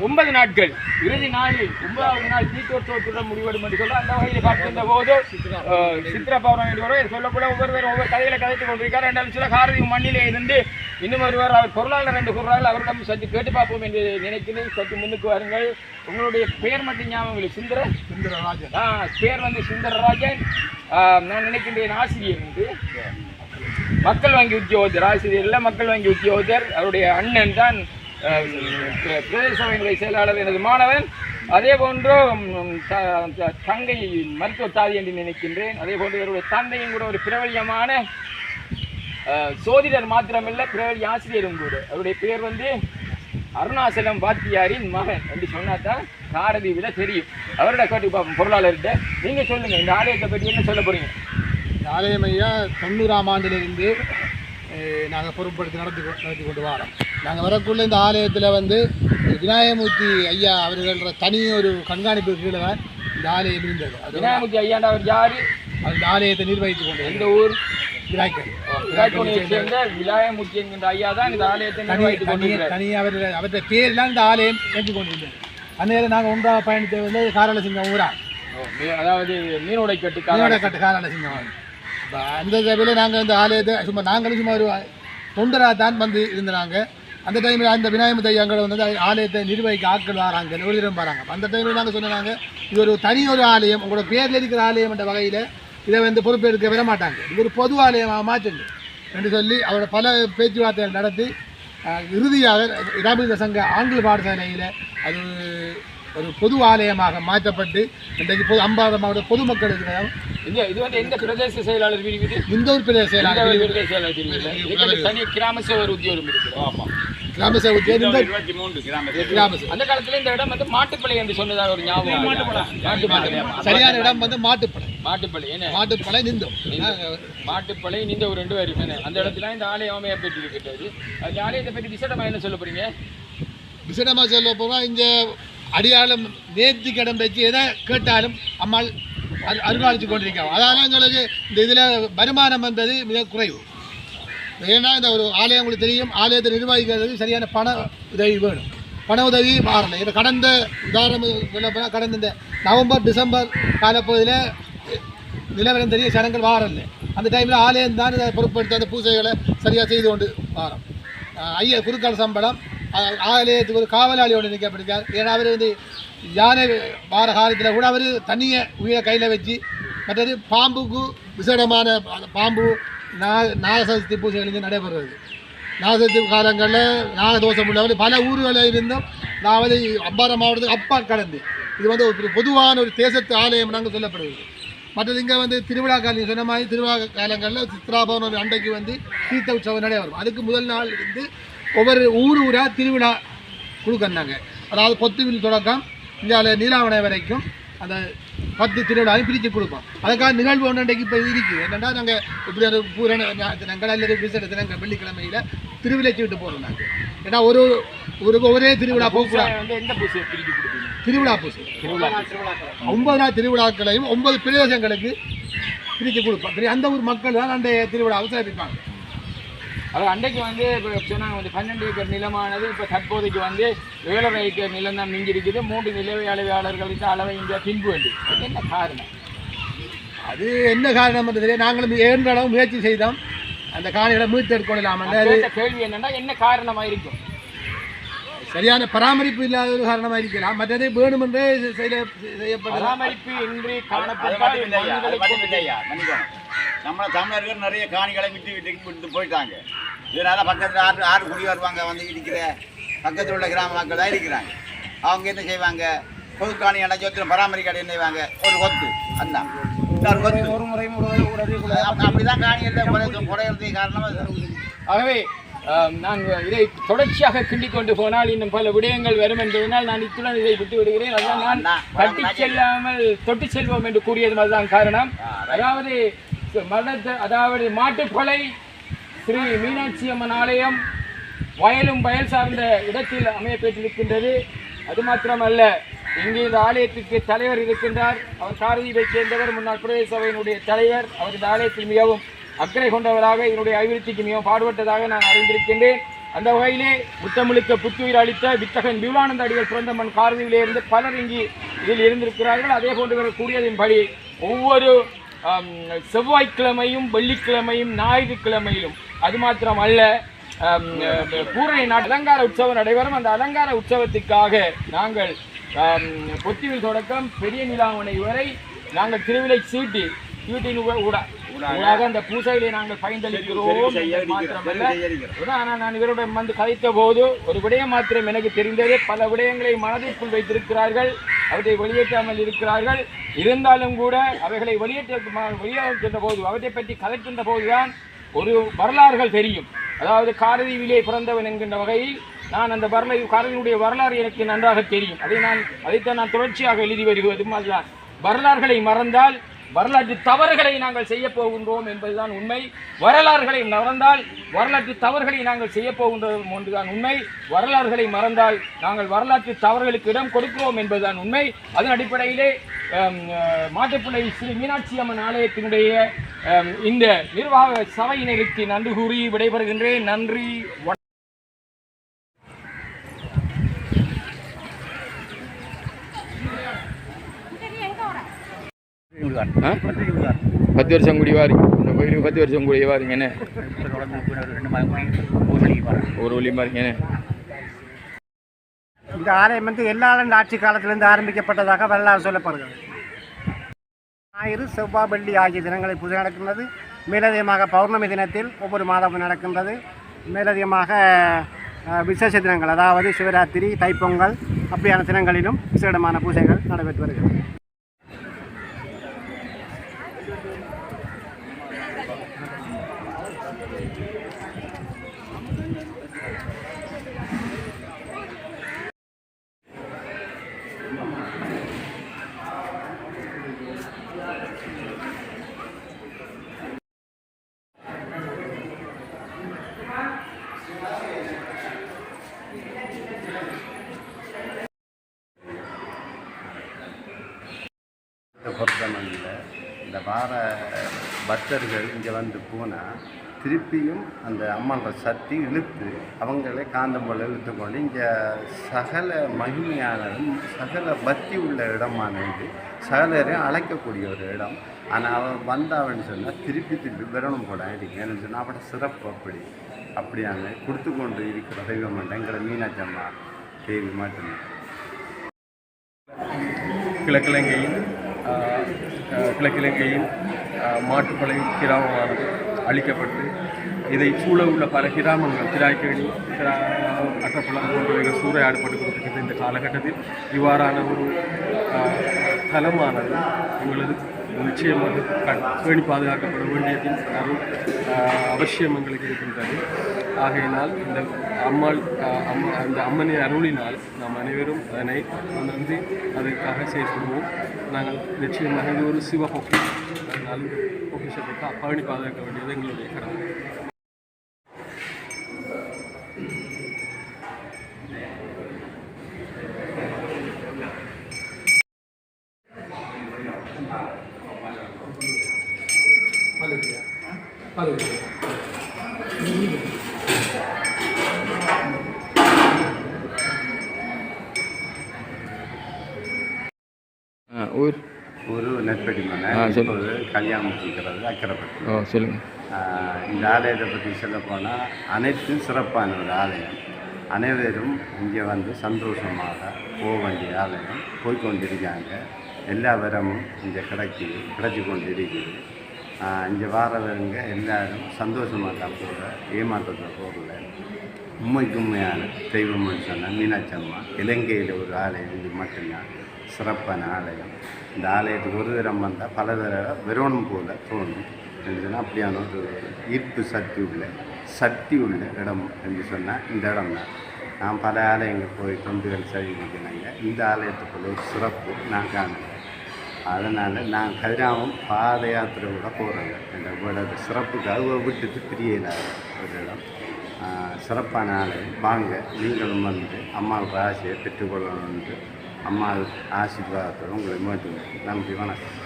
9 நாட்கள். இறுதி நாளில் 9வது நாள் தீர்த்தோற்சவத்துடன் முடிவெடும் என்று சொல்ல அந்த வகையில் பார்க்கின்ற போது சித்திர பௌர்ணமி சொல்லக்கூட ஒவ்வொருவரும் ஒவ்வொரு கதைகளை கதைத்துக் கொண்டிருக்கார். என்றாலும் சில காரதி மண்ணிலே இருந்து இன்னும் ஒருவர் அவர் பொருளாளர் என்று கூறுறார்கள். அவரிடம் சற்று கேட்டு பார்ப்போம் என்று நினைக்கிறேன். சற்று முன்னுக்கு வாருங்கள். உங்களுடைய பெயர் மட்டும் ஞாபகம் இல்லை. சுந்தரராஜன். பேர் வந்து சுந்தரராஜன். நான் நினைக்கின்றேன் ஆசிரியர் என்று மக்கள் வங்கி உத்தியோகத்தர். ஆசிரியர் இல்லை, மக்கள் வங்கி உத்தியோகத்தர். அவருடைய அண்ணன் தான் பிரதேச சபையினுடைய செயலாளர், எனது மாணவன். அதே போன்று தங்கை மருத்துவ தாதி என்று நினைக்கின்றேன். அதே போன்று இவருடைய தந்தையும் கூட ஒரு பிரபலியமான சோதிடர் மாத்திரமில்லை, பிரபலிய ஆசிரியரும் கூட. அவருடைய பேர் வந்து அருணாசலம் வாத்தியாரின் மகன் என்று சொன்னாதான் காரதி விட தெரியும். அவரோட கேட்டு பார்ப்போம் பொருளாளர்கிட்ட. நீங்கள் சொல்லுங்கள், இந்த ஆலயத்தை பற்றி என்ன சொல்ல போகிறீங்க? இந்த ஆலயம் ஐயா 90ஆம் ஆண்டிலிருந்து நாங்கள் பொறுப்படுத்தி நடத்தி கொண்டு வரோம். நாங்கள் வரக்குள்ள இந்த ஆலயத்தில் வந்து விநாயகமூர்த்தி ஐயா அவர்கள தனி ஒரு கண்காணிப்பு கீழே தான் இந்த ஆலயம் இருந்தது. விநாயகமூர்த்தி ஐயாண்ட அவர் யார்? அந்த ஆலயத்தை நிர்வகித்து கொண்டு. எந்த ஊர்? சேர்ந்த விநாயகமூர்த்தி என்கின்ற ஐயா தான் இந்த ஆலயத்தை நிர்வகித்து கொண்டு. தனி அவருடைய பேரெல்லாம் இந்த ஆலயம் ஏற்று கொண்டிருந்தது. அந்நேரம் நாங்கள் ஒன்றாக பயணித்த வந்து காராலசிங்கம் ஊரா, அதாவது மீனோடை கட்டு காராலசிங்கம். அந்த சபையில் நாங்கள் இந்த ஆலயத்தை நாங்களும் சும்மா ஒரு தொண்டராக தான் வந்து இருந்தாங்க. அந்த டைமில் அந்த விநாயகமூர்த்தி ஐயாங்களை வந்து ஆலயத்தை நிர்வகிக்க ஆட்கள் வராங்க, ஒரு தினம் வராங்க. அந்த டைமில் நாங்கள் சொன்னாங்க, இது ஒரு தனி ஒரு ஆலயம், உங்களோட பேரில் இருக்கிற ஆலயம் என்ற வகையில் இதை வந்து பொறுப்பெடுக்க விட மாட்டாங்க, இது ஒரு பொது ஆலயமாக மாற்றுங்க என்று சொல்லி அவரோட பல பேச்சுவார்த்தைகள் நடத்தி இறுதியாக இராமலிங்க சங்க ஆங்கில பாடசாலையில் அது ஒரு பொது ஆலயமாக மாற்றப்பட்டு இன்றைக்கு அம்பாறை மாவட்ட பொதுமக்களுக்கு இது வந்து எந்த பிரதேச செயலாளர் பிரிவு? இந்த ஒரு பிரதேச செயலாளர் தனி கிராம சேவை உத்தியோகம் இருக்கு. ஆமாம், கிராம சேவை உத்தியோகம் அந்த காலத்துல இந்த இடம் வந்து மாட்டுப்பளை என்று சொன்னதாக ஒரு ஞாபகம். சரியான இடம் வந்து மாட்டுப்பளை. மாட்டுப்பளை நீந்த ஒரு 2 பேர் அந்த இடத்துல இந்த ஆலயம் அமையப்பட்டிருக்கிறது. அந்த ஆலயத்தை பற்றி விசேடமா என்ன சொல்ல போறீங்க? விசேடமாக சொல்ல போனால் இந்த அடியாளம் நேர்த்தி கடன் வச்சு எதை கேட்டாலும் அம்மாள் அருகாளிச்சு கொண்டிருக்காங்க. அதனால் எங்களுக்கு இந்த இதில் வருமானம் என்பது மிக குறைவு. ஏன்னா இந்த ஒரு ஆலயம் உங்களுக்கு தெரியும், ஆலயத்தை நிர்வகிக்கிறதுக்கு சரியான பண உதவி வேணும். பண உதவி மாறலை. இப்போ கடந்த உதாரணம் சொல்ல போனால் கடந்த இந்த நவம்பர் டிசம்பர் காலப்பகுதியில் நிலவரம் தெரிய ஜனங்கள் வாரல. அந்த டைமில் ஆலயம் தான் இதை பொருட்படுத்தி அந்த பூஜைகளை சரியாக செய்து கொண்டு வாரோம். ஐயா குறுக்கால சம்பளம் ஆலயத்துக்கு ஒரு காவலாளி ஒன்று நிற்கப்பட்டிருக்கார். ஏன்னா அவர் வந்து யானை வார காலத்தில் கூட அவர் தண்ணியை உயிரை கையில் வச்சு, மற்றது பாம்புக்கு விசேடமான பாம்பு நாகசக்தி பூஜைகள் இங்கே நடைபெறுவது. நாகசக்தி காலங்களில் நாகதோஷம் உள்ளவர் பல ஊர்களில் இருந்தும் அதாவது அம்பாறை மாவட்டத்துக்கு அப்பா கடந்து இது வந்து ஒரு பொதுவான ஒரு தேசத்து ஆலயம் நாங்கள் சொல்லப்படுவது. மற்றது இங்கே வந்து திருவிழா காலம் சொன்ன மாதிரி திருவிழா காலங்களில் சித்ராபவன் அண்டைக்கு வந்து தீர்த்த உற்சவம் நடைபெறும். அதுக்கு முதல் நாள் இருந்து ஒவ்வொரு ஊராக திருவிழா கொடுக்கறாங்க. அதாவது பொத்துவில் தொடக்கம் இங்கே நீலாவணை வரைக்கும் அந்த 10 திருவிழாவையும் பிரித்து கொடுப்போம். அதுக்காக நிகழ்வு ஒன்றைக்கு இப்போ இருக்குது. என்னென்னா நாங்கள் இப்படி ஒரு பூரண தினங்கள் அல்லது விசேட தினங்கள் வெள்ளிக்கிழமையில் திருவிழாச்சி விட்டு போகிறோம் நாங்கள். ஏன்னா ஒரு ஊருக்கு ஒரே திருவிழா போகக்கூடாது. திருவிழா பூசை 9 நாள் திருவிழாக்களையும் 9 பிரதேசங்களுக்கு பிரித்து கொடுப்போம். அந்த ஊர் மக்கள் தான் அந்த திருவிழாவை சிறப்பிப்பாங்க. அது அன்றைக்கு வந்து இப்போ சொன்னாங்க வந்து 12 ஏக்கர் நிலமானது இப்போ தற்போதைக்கு வந்து 7,5 ஏக்கர் நிலம் தான் மிஞ்சி இருக்குது. 3 நிலவியாளர்களுக்கு அளவை இங்கே பின்பு வந்து என்ன காரணம்? அது என்ன காரணம் தெரியல. நாங்களும் ஏன்ற அளவு முயற்சி செய்தோம் அந்த காணிகளை மீட்டெடுக்கொள்ளலாம். கேள்வி என்னன்னா என்ன காரணமாக இருக்கும்? சரியான பராமரிப்பு இல்லாத ஒரு காரணமாக இருக்கலாம். மற்றது வேணுமென்றே செய்யப்படும் பராமரிப்பு இன்றி காணப்பட்டால் நம்ம தமிழர்கள் நிறைய காணிகளை விட்டு போயிட்டாங்க. இதனால் பக்கத்தில் ஆறு குடி வருவாங்க வந்து இருக்கிற பக்கத்தில் உள்ள கிராம மக்கள் தான் இருக்கிறாங்க. அவங்க என்ன செய்வாங்க, பொது காணி அடைச்சி பராமரிக்க என்ன செய்வாங்க, ஒரு கொத்து அண்ணா ஒரு முறை அப்படிதான் காணிகள் குறையிறதுக்கு காரணம். ஆகவே நான் இதை தொடர்ச்சியாக கிண்டிக் கொண்டு போனால் இன்னும் பல விடயங்கள் வரும் என்பதனால் நான் இத்துடன் இதை விட்டு விடுகிறேன். அதுதான் நான் கட்டி செல்லாமல் தொட்டு செல்வோம் என்று கூறியது அதுதான் காரணம். அதாவது மாட்டுப்பளை ஸ்ரீ மீனாட்சி அம்மன் ஆலயம் வயலும் வயல் சார்ந்த இடத்தில் அமையப்பெற்றிருக்கின்றது. அது மாத்திரமல்ல, இங்கே இந்த ஆலயத்துக்கு தலைவர் இருக்கின்றார். அவர் காரதீவை சேர்ந்தவர், முன்னாள் பிரதேச சபையினுடைய தலைவர். அவர் இந்த ஆலயத்தில் மிகவும் அக்கறை கொண்டவராக என்னுடைய அபிவிருத்திக்கு மிகவும் பாடுபட்டதாக நான் அறிந்திருக்கின்றேன். அந்த வகையிலே முத்தமிழுக்க புத்துயிர் அளித்த வித்தகன் விவானந்த அடிகள் பிறந்தமன் காரதீவிலே இருந்து பலர் இங்கு இதில் இருந்திருக்கிறார்கள். அதே போன்று கூடியதின்படி ஒவ்வொரு செவ்வாய்க்கிழமையும் வெள்ளிக்கிழமையும் ஞாயிற்றுக்கிழமையிலும் அது மாத்திரமல்ல பூரணி நாட்டு அலங்கார உற்சவம் நடைபெறும். அந்த அலங்கார உற்சவத்துக்காக நாங்கள் பொத்திவில் தொடக்கம் பெரிய நிலாவணை வரை நாங்கள் திருவிழை சீட்டின் ஊடாக அந்த பூசையிலே நாங்கள் பயந்தளிக்கிறோம். ஆனால் நான் இவருடன் வந்து கதைத்த போது ஒரு விடயம் மாத்திரம் எனக்கு தெரிந்தது. பல விடயங்களை மனதிற்குள் வைத்திருக்கிறார்கள், அவற்றை வெளியேற்றாமல் இருக்கிறார்கள். இருந்தாலும் கூட அவைகளை வெளியேற்ற போது அவற்றை பற்றி கதைக்கின்ற போதுதான் ஒரு வரலாறுகள் தெரியும். அதாவது காரதீவிலே பிறந்தவன் என்கின்ற வகையில் நான் அந்த காரதீவினுடைய வரலாறு எனக்கு நன்றாக தெரியும். அதைத்தான் நான் தொடர்ச்சியாக எழுதி வருவதும் அதுதான். வரலாறுகளை மறந்தால் வரலாற்று தவறுகளை நாங்கள் செய்ய போகின்றோம் என்பதுதான் உண்மை. வரலாறுகளை மறந்தால் வரலாற்று தவறுகளை நாங்கள் செய்ய போகின்றோம் என்பதுதான் உண்மை. வரலாறுகளை மறந்தால் நாங்கள் வரலாற்று தவறுகளுக்கு இடம் கொடுக்கிறோம் என்பதுதான் உண்மை. அதன் அடிப்படையிலே மாட்டுப்பளை ஸ்ரீ மீனாட்சி அம்மன் ஆலயத்தினுடைய இந்த நிர்வாக சபையினருக்கு நன்றி கூறி விடைபெறுகின்றேன். நன்றி. பத்து வருஷம் கூடி வாரிங்க, இந்த கோயிலுக்கு 10 வருஷம் கூடிய வாரிங்க என்ன ஒரு வழி பாருங்க என்ன. இந்த ஆலயம் வந்து எல்லாரும் ஆட்சி காலத்திலிருந்து ஆரம்பிக்கப்பட்டதாக வரலாறு சொல்லப்படுகிறது. ஞாயிறு, செவ்வாய், வெள்ளி ஆகிய தினங்களை பூஜை நடக்கின்றது. மேலதிகமாக பௌர்ணமி தினத்தில் ஒவ்வொரு மாதமும் நடக்கின்றது. மேலதிகமாக விசேஷ தினங்கள், அதாவது சிவராத்திரி, தைப்பொங்கல் அப்படியான தினங்களிலும் விசேடமான பூஜைகள் நடைபெற்று வருகிறது. பொருத்தமல்ல இந்த வார பக்தர்கள் இங்கே வந்து போனால் திருப்பியும் அந்த அம்மனோட சக்தி இழுத்து அவங்களே காந்தம் போல் இழுத்து கொண்டு இங்கே சகல மகிமையானதும் சகல பக்தி உள்ள இடமானது சகலரையும் அழைக்கக்கூடிய ஒரு இடம். ஆனால் அவன் வந்தாவன்னு சொன்னால் திருப்பி விரணும் போட இருக்கு. ஏன்னு சொன்னால் அவட சிறப்பு அப்படியான கொடுத்து கொண்டு இருக்கிற தெய்வம் மட்டும் எங்களை மீனாட்சம்மா தேவி மட்டும்தான். கிழக்கிழங்கையின் மாட்டுப்படை கிராமமானது அழிக்கப்பட்டு இதை சூழ உள்ள பல கிராமங்கள் திராய்க்கேணி, அட்டப்பழம் போன்றவைகள் சூறையாடப்பட்டு கொண்டிருக்கின்ற இந்த காலகட்டத்தில் இவ்வாறான ஒரு தலமானது எங்களது நிச்சயமாக பேணி பாதுகாக்கப்பட வேண்டியதின் அவசியம் எங்களுக்கு இருக்கின்றது. ஆகையினால் இந்த அந்த அம்மனின் அருளினால் நாம் அனைவரும் அதனை உணர்ந்து அதற்காக செயல்படுவோம். நாங்கள் நிச்சயமாக இது ஒரு சிவ பொக்கிஷம், அதனால் பொக்கிஷத்தை பேணி பாதுகாக்க வேண்டியது எங்களுடைய கடமை. ஒரு நெற்படி மனை இப்போது கல்யாணம் செய்கிறது அக்கரைப்பட்டு. சொல்லுங்கள். இந்த ஆலயத்தை பற்றி சொல்ல போனால் அனைத்தும் சிறப்பான ஒரு ஆலயம். அனைவரும் இங்கே வந்து சந்தோஷமாக போக வேண்டிய ஆலயம். போய்கொண்டிருக்காங்க. எல்லா வரமும் இங்கே கிடைச்சி கொண்டு இருக்குது. இங்கே வாரவங்க எல்லாரும் சந்தோஷமாக தான் போகிற, ஏமாற்றத்தை போகல. உண்மையான தெய்வம்னு சொன்னால் மீனாட்சி அம்மா. இலங்கையில் ஒரு ஆலயம் இது மட்டும்தான் சிறப்பான ஆலயம். இந்த ஆலயத்துக்கு ஒரு தரம் வந்தால் பல தடவை வெரோணம் போல தோணும் என்று சொன்னால் அப்படியான ஒரு ஈர்ப்பு சக்தி உள்ள இடம் என்று சொன்னால் இந்த இடம் தான். நான் பல ஆலயங்கள் போய் தொண்டுகள் செய்திருக்கிறாங்க. இந்த ஆலயத்துக்குள்ள ஒரு சிறப்பு நான் காணுறேன். அதனால் நான் கதிராமம் பாத யாத்திரை கூட போகிறேங்க. இந்த சிறப்புக்காக விட்டுட்டு பிரியலாத ஒரு இடம், சிறப்பான ஆலயம். வாங்க நீங்களும் வந்து அம்மாவுக்கு ஆசையை பெற்றுக்கொள்ளணும்னு அம்மா ஆசீர்வாதத்தோடு உங்களை மாற்றுங்க. நன்றி, வணக்கம்.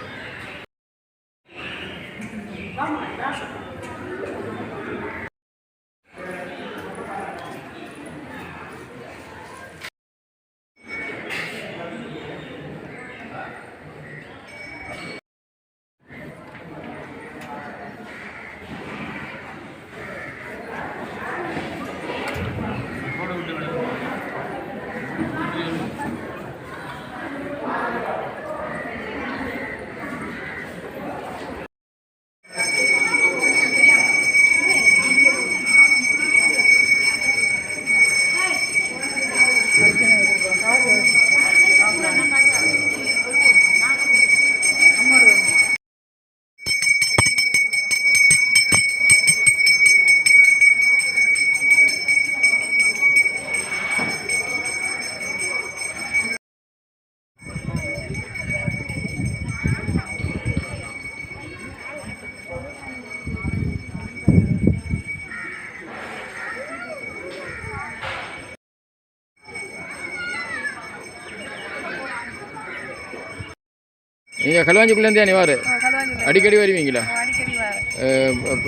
நீங்கள் களுவாஞ்சிக்குள்ளேருந்தே அனிவாரு அடிக்கடி வருவீங்களா?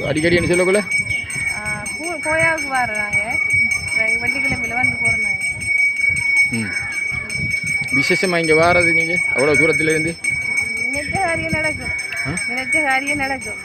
அடிக்கடின்னு சொல்லக்குள்ள கோயாவுக்கு வர்றாங்க, வெள்ளிக்கிழமையில் வந்து போகிறாங்க. விசேஷமாக இங்கே வாரது நீங்கள் அவ்வளோ தூரத்துலேருந்து நினைச்ச காரியம் நடக்கும்.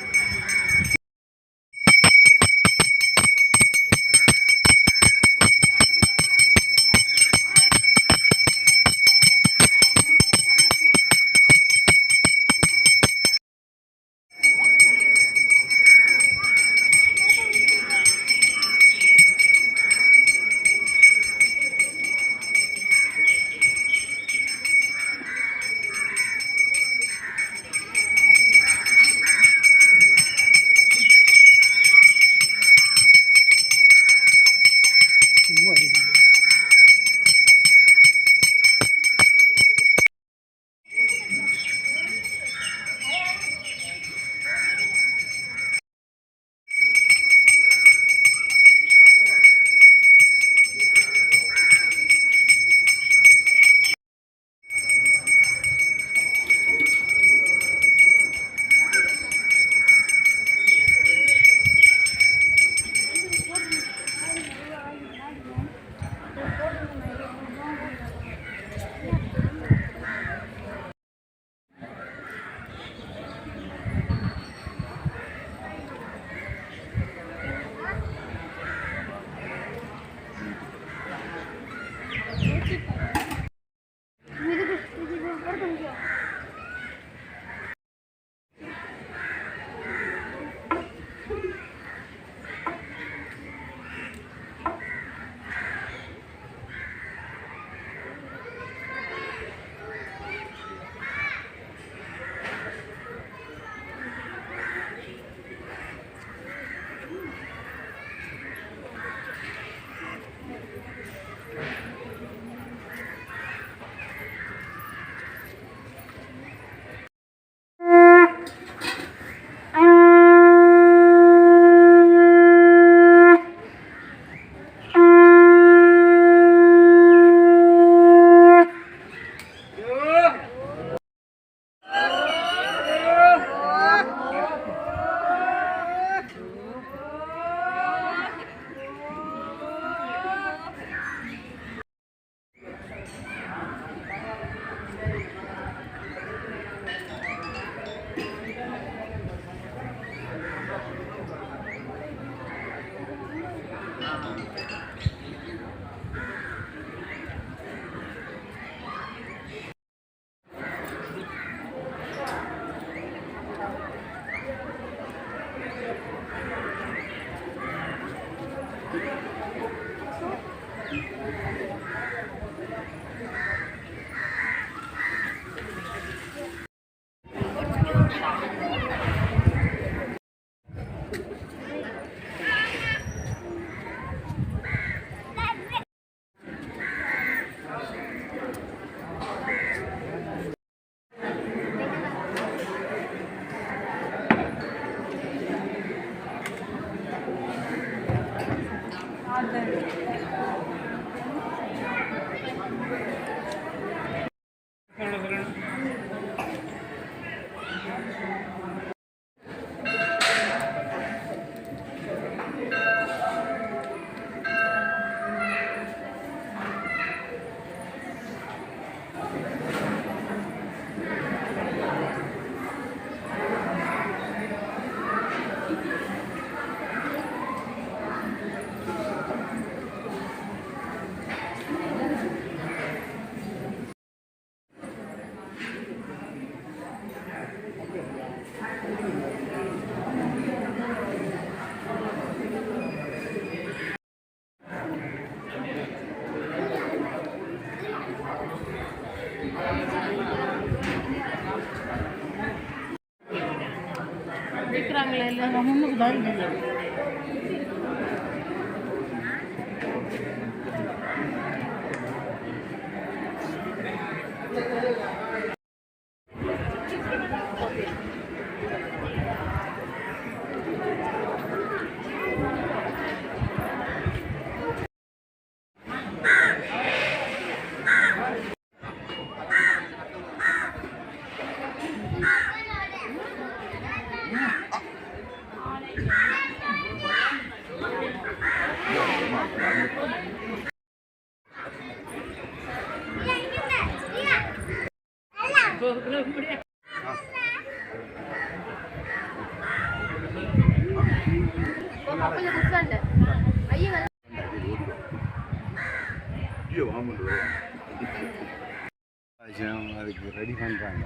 அதுக்கு ரெடி பண்ணுறாங்க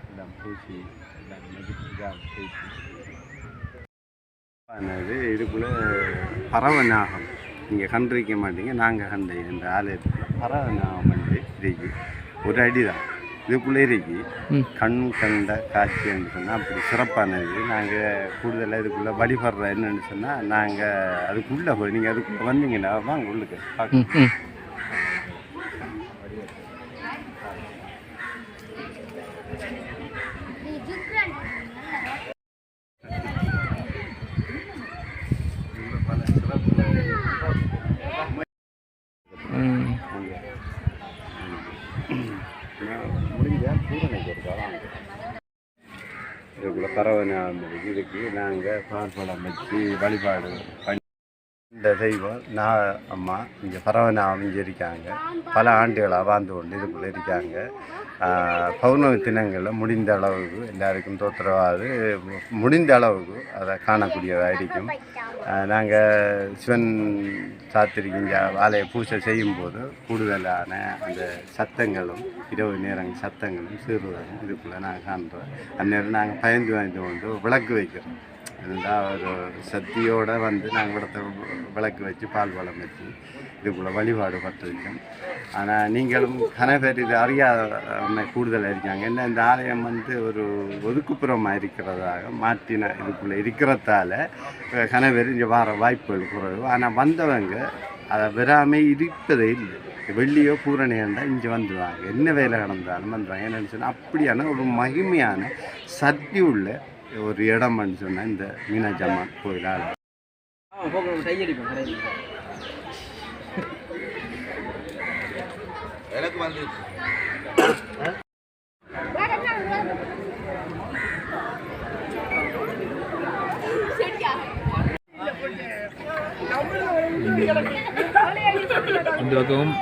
எல்லாம் பூசி எல்லாம் இதாக பேசி இதுக்குள்ளே பறவை நாகம் நீங்கள் கண்டிருக்க மாட்டீங்க, நாங்கள் கண்டை இந்த ஆலயத்துக்குள்ள பறவை நாகம் வந்து இருக்கு. ஒரு அடி தான் இதுக்குள்ளே இருக்கு. கண் கண்ட காட்சி என்று சொன்னால் அப்படி சிறப்பானது. நாங்கள் கூடுதலாக இதுக்குள்ளே வழிபடுற என்னன்னு சொன்னால் நாங்கள் அதுக்குள்ளே போய் நீங்கள் அதுக்குள்ளே வந்தீங்கன்னா வாங்க உள்ளுக்கு பார்க்க. இதுக்குள்ள பறவை இதுக்கு நாங்கள் பால்பழம் வச்சு வழிபாடு பண்ணி இந்த தெய்வம் அம்மா இங்கே பறவை அமைஞ்சிருக்காங்க. பல ஆண்டுகளாக வாழ்ந்து கொண்டு இதுக்குள்ளே இருக்காங்க. பௌர்ணமி தினங்களில் முடிந்த அளவுக்கு எல்லாருக்கும் தோற்றவாது முடிந்த அளவுக்கு அதை காணக்கூடியதாக இருக்கும். நாங்கள் சிவன் சாத்திரிக்கிங்க ஆலய பூஜை செய்யும்போது கூடுதலான அந்த சத்தங்களும் இரவு நேரங்கள் சத்தங்களும் சிறுவதும் இதுக்குள்ளே நாங்கள் காண்றோம். அந்நேரம் நாங்கள் பயந்து கொண்டு விளக்கு வைக்கிறோம். இருந்தால் ஒரு சக்தியோடு வந்து நாங்கள் விளக்கு வச்சு பால் வளம் வச்சு இதுக்குள்ளே வழிபாடு பட்டிருக்கோம். ஆனால் நீங்களும் கனபேர் இது அறியாத கூடுதலாக இருக்காங்க. என்ன இந்த ஆலயம் வந்து ஒரு ஒதுக்குப்புறமாக இருக்கிறதாக மாற்றின இதுக்குள்ளே இருக்கிறதால கனபேர் இங்கே வர வாய்ப்புகள் குறைவு. ஆனால் வந்தவங்க அதை வராமல் இருப்பதே இல்லை. வெள்ளியோ பூரணையாண்டா இங்கே வந்துடுவாங்க. என்ன வேலை நடந்தாலும் வந்துடுவாங்க. என்னென்னு சொன்னால் அப்படியான ஒரு மகிமையான சக்தி உள்ள ஒரு இடம்னு சொன்னால் இந்த மீனாட்சி அம்மன் கோயிலால் எனக்கு வந்து இந்த பக்கம்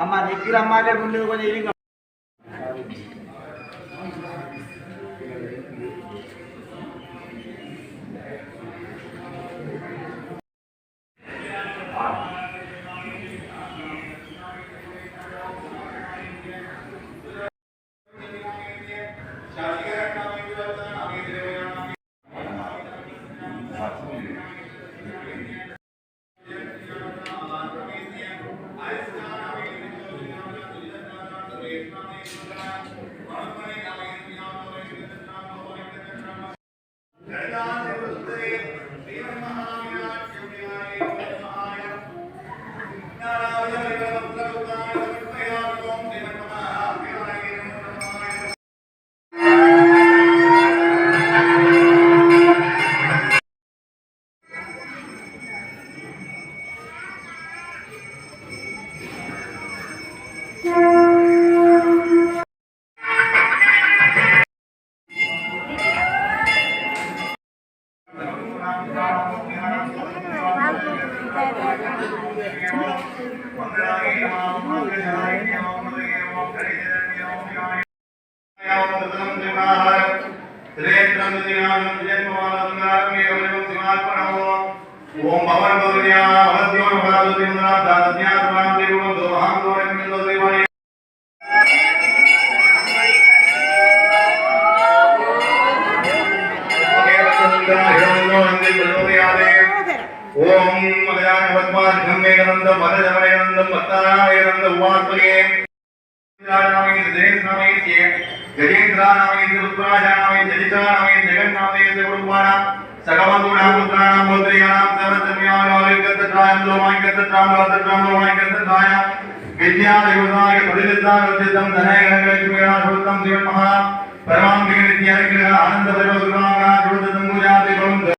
அம்மா நிற்கிற அம்மாட்ட கொண்டு கொஞ்சம் இருங்க. शादी का नाम ஓம் பவன் பவன்யா அவத்யோன் பராதுதினா தாத்யா துவாம் தேவோ தோஹாம் தோரம் மின்னோ தேவானே ஓம் மலயாய பத்மான் கம்மேகனந்தம் மதஜமயனந்தம் பத்தாயனந்தம் உவாத்மனே நாமே தேவநாமே கஜேந்திராநாமே ருத்ராஜாநாமே ஜனிதாநாமே ஜெகன்னாமே தேவருமானா சகவந்துனா புத்ராணாம் மோத்ரியாணாம் சவதம்யானாலே கத்தத்ராயம் லோமாய் கத்தத்ராம் லோதத்ராம் லோமாய் கத்தத்ராயம் வித்யாதேவதாய பரிதித்தான உச்சிதம் தனயகலக்ஷ்மியா சுத்தம் சிவன் மகா பரமாம்பிக நித்யாரிக ஆனந்த பரமசுராங்கா ஜோததம் பூஜாதி பவந்த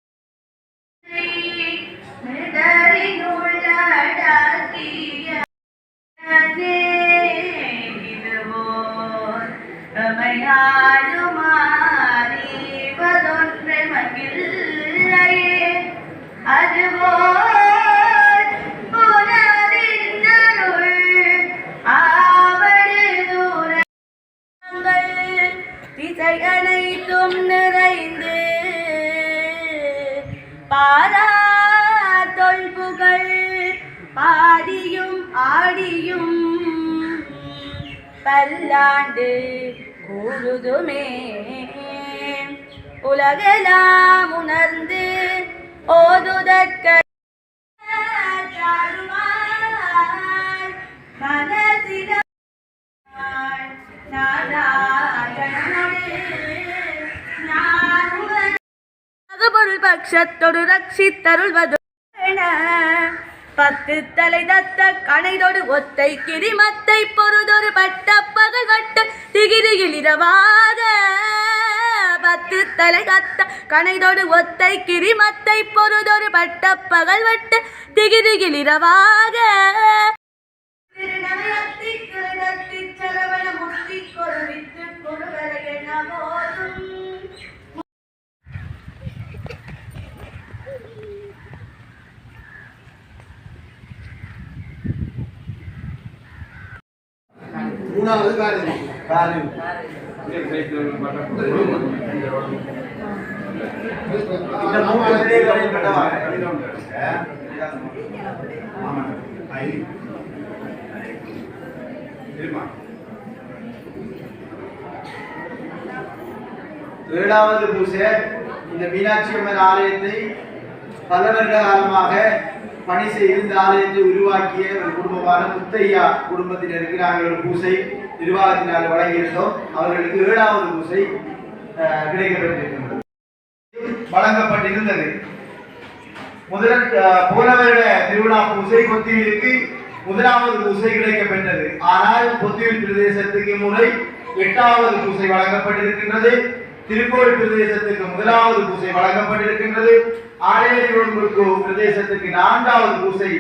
அனைத்தும் நிறைந்து பாரா தொல்புகள் பாடியும் ஆடியும் பல்லாண்டு கூறுதுமே உலகெல்லாம் உணர்ந்து ஓதுதற்க மனசில பொருள் பட்சத்தொடு ரட்சித்தருள்வது பத்து தலை தத்த கணைதொடு ஒத்தை கிரிமத்தை பொருதொரு பட்ட பகல் வட்ட திகிரியில் இரவாக பத்து தலை தத்த கணைதொடு ஒத்தை கிரிமத்தை பொருதொரு பட்ட பகல் வட்ட திகிரியில் இரவாக மூணாவது காரியம் ஏழாவது பூசை இந்த மீனாட்சி அம்மன் ஆலயத்தை பல வருட காலமாக பணி செய்து இந்த ஆலயத்தை உருவாக்கிய ஒரு குடும்பமான முத்தையா குடும்பத்தினருக்கு நாங்கள் ஒரு பூசை நிர்வாகத்தினால் வழங்கியிருந்தோம். அவர்களுக்கு ஏழாவது பூசை கிடைக்கப்பட்டிருக்கின்றது, வழங்கப்பட்டிருந்தது. போன வருட திருவிழா பூசை கொத்தியிலுக்கு முதலாவது பூசை கிடைக்கப்பெற்றது. ஆனால் கொத்தியில் பிரதேசத்துக்கு முறை 8வது பூசை வழங்கப்பட்டிருக்கின்றது. திருக்கோவில் பிரதேசத்துக்கு முதலாவது பூசை வழங்கப்பட்டிருக்கின்றது. ஆலயத்திற்கு பிரதேசத்துக்கு 4வது பூசை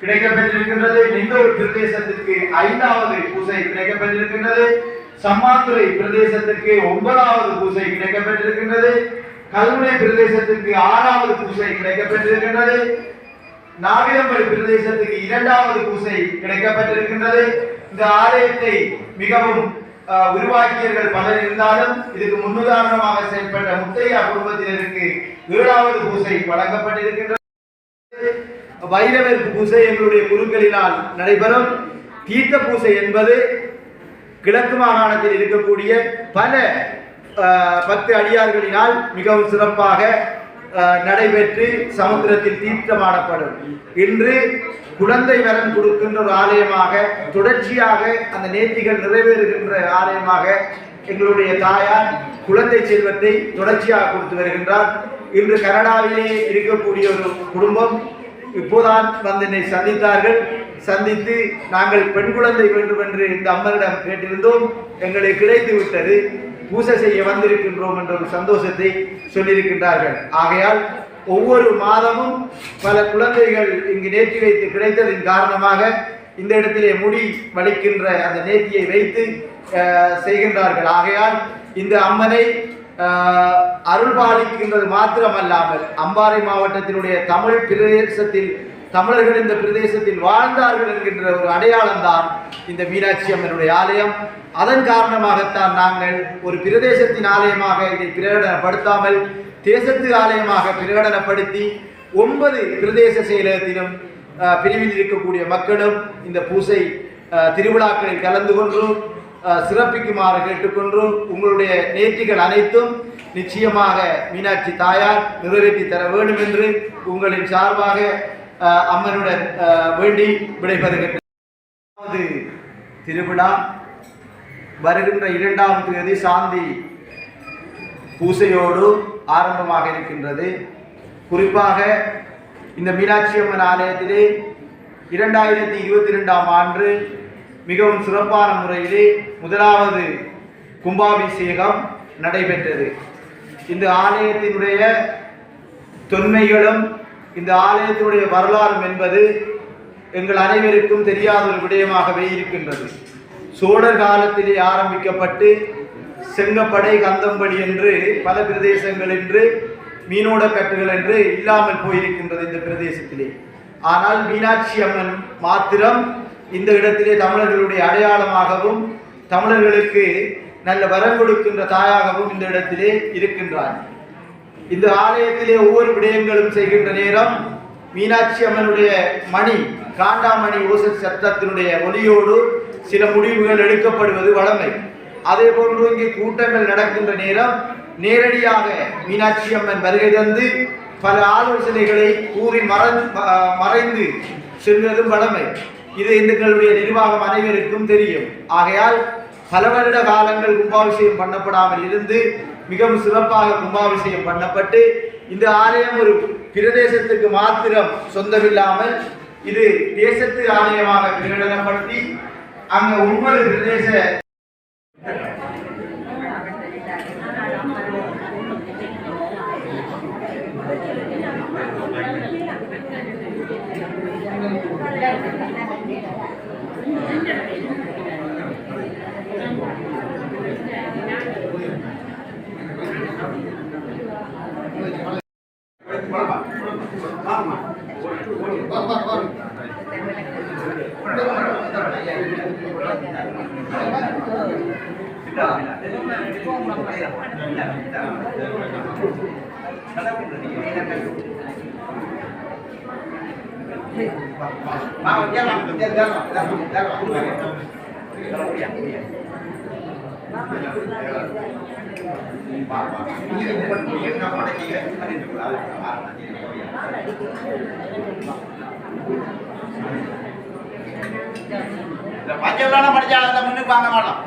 கிடைக்கப்பெற்றிருக்கின்றது. நிந்தூர் பிரதேசத்திற்கு 5வது பூசை கிடைக்கப்பெற்றிருக்கின்றது. சம்மாந்துறை பிரதேசத்திற்கு 9வது பூசை கிடைக்கப்பெற்றிருக்கின்றது. கல்முனை பிரதேசத்திற்கு 6வது பூசை கிடைக்கப்பெற்றிருக்கின்றது. நாவிதம்பரி பிரதேசத்துக்கு 2வது பூசை கிடைக்கப்பட்டிருக்கின்றது. இந்த ஆலயத்தை மிகவும் உருவாக்கியர்கள் பலர் இருந்தாலும் இதுக்கு முன்னுதாரணமாக செயல்பட்ட முத்தையா குடும்பத்தினருக்கு 7வது பூசை வழங்கப்பட்டிருக்கின்றது. வைரவர் பூசை எங்களுடைய குருக்களினால் நடைபெறும். தீர்த்த பூசை என்பது கிழக்கு மாகாணத்தில் இருக்கக்கூடிய பல 10 அடியார்களினால் மிகவும் சிறப்பாக நடைபெற்று சமுத்திரத்தில் தீர்த்தமாடப்படும். இன்று குழந்தை வரம் கொடுக்கின்ற ஒரு ஆலயமாக, தொடர்ச்சியாக அந்த நேர்த்திகள் நிறைவேறுகின்ற ஆலயமாக எங்களுடைய தாயார் குழந்தை செல்வத்தை தொடர்ச்சியாக கொடுத்து வருகின்றார். இன்று கனடாவிலே இருக்கக்கூடிய ஒரு குடும்பம் இப்போதான் வந்து என்னை சந்தித்தார்கள். சந்தித்து நாங்கள் பெண் குழந்தை வேண்டும் என்று இந்த அம்மனிடம் கேட்டிருந்தோம், எங்களுக்கு கிடைத்து விட்டது, பூசை செய்ய வந்திருக்கின்றோம் என்ற ஒரு சந்தோஷத்தை சொல்லியிருக்கின்றார்கள். ஆகையால் ஒவ்வொரு மாதமும் பல குழந்தைகள் இங்கு நேர்த்தி வைத்து கிடைத்ததின் காரணமாக இந்த இடத்திலே முடி வலிக்கின்ற அந்த நேர்த்தியை வைத்து செய்கின்றார்கள். ஆகையால் இந்த அம்மனை அருள்பாலிக்கின்றது மாத்திரமல்லாமல் அம்பாறை மாவட்டத்தினுடைய தமிழ் பிரதேசத்தில் தமிழர்கள் இந்த பிரதேசத்தில் வாழ்ந்தார்கள் என்கின்ற ஒரு அடையாளம்தான் இந்த மீனாட்சி அம்மனுடைய ஆலயம். அதன் காரணமாகத்தான் நாங்கள் ஒரு பிரதேசத்தின் ஆலயமாக இதை பிரகடனப்படுத்தாமல் தேசத்து ஆலயமாக பிரகடனப்படுத்தி 9 பிரதேச செயலகத்திலும் பிரிவில் இருக்கக்கூடிய மக்களும் இந்த பூசை திருவிழாக்களில் கலந்து கொண்டு சிறப்பிக்குமாறு கேட்டுக்கொண்டோம். உங்களுடைய நேர்த்திகள் அனைத்தும் நிச்சயமாக மீனாட்சி தாயார் நிறைவேற்றி தர வேண்டும் என்று உங்களின் சார்பாக அம்மனுடன் வேண்டி விடைபெறுகின்ற திருவிழா வருகின்ற 2ஆம் தேதி சாந்தி பூசையோடு ஆரம்பமாக இருக்கின்றது. குறிப்பாக இந்த மீனாட்சி அம்மன் ஆலயத்திலே 2022ஆம் ஆண்டு மிகவும் சிறப்பான முறையிலே முதலாவது கும்பாபிஷேகம் நடைபெற்றது. இந்த ஆலயத்தினுடைய தொன்மைகளும் இந்த ஆலயத்தினுடைய வரலாறும் என்பது எங்கள் அனைவருக்கும் தெரியாத ஒரு விடயமாகவே இருக்கின்றது. சோழர் காலத்திலே ஆரம்பிக்கப்பட்டு செங்கப்படை கந்தம்படி என்று பல பிரதேசங்கள் என்று மீனோடக்கட்டுகள் என்று இல்லாமல் போயிருக்கின்றது இந்த பிரதேசத்திலே. ஆனால் மீனாட்சி அம்மன் மாத்திரம் இந்த இடத்திலே தமிழர்களுடைய அடையாளமாகவும் தமிழர்களுக்கு நல்ல வரம் கொடுக்கின்ற தாயாகவும் இந்த இடத்திலே இருக்கின்றார். இந்த ஆலயத்திலே ஒவ்வொரு விடயங்களும் செய்கின்ற நேரம் மீனாட்சி அம்மனுடைய மணி காண்டாமணி ஓசை சத்தத்தினுடைய ஒலியோடு சில முடிவுகள் எடுக்கப்படுவது வழமை. அதே போன்று இங்கே கூட்டங்கள் நடக்கின்ற நேரம் நேரடியாக மீனாட்சி அம்மன் வருகை தந்து பல ஆலோசனைகளை கூறி மறைந்து செல்வதும் வழமை. இது இந்துக்களுடைய நிர்வாகம் அனைவருக்கும் தெரியும். ஆகையால் பல வருட காலங்கள் கும்பாபிஷேகம் பண்ணப்படாமல் இருந்து மிகவும் சிறப்பாக கும்பாபிஷேகம் பண்ணப்பட்டு இந்த ஆலயம் ஒரு பிரதேசத்துக்கு மாத்திரம் சொந்தமில்லாமல் இது தேசத்து ஆலயமாக பிரகடனப்படுத்தி அங்கு 9 பிரதேச பஞ்சம் படிச்சா முன்னுக்கு வாங்க மாட்டோம்.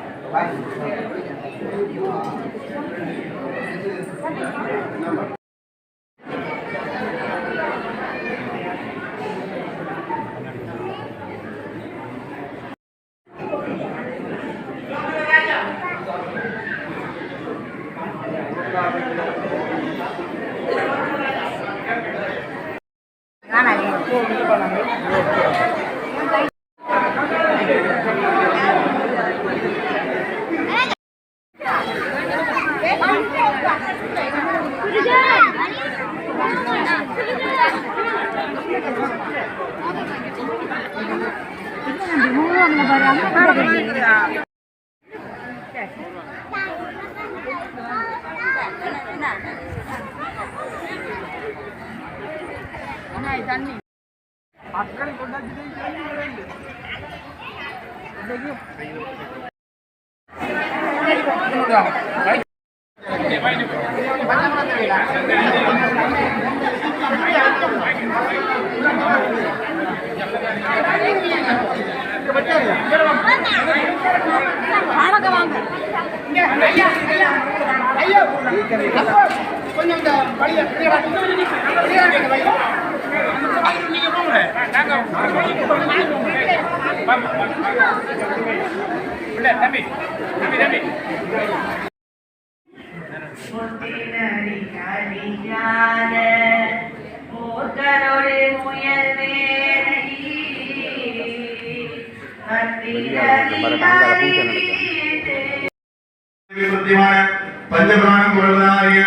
பஞ்சபிராணம் கொள்வதாகிய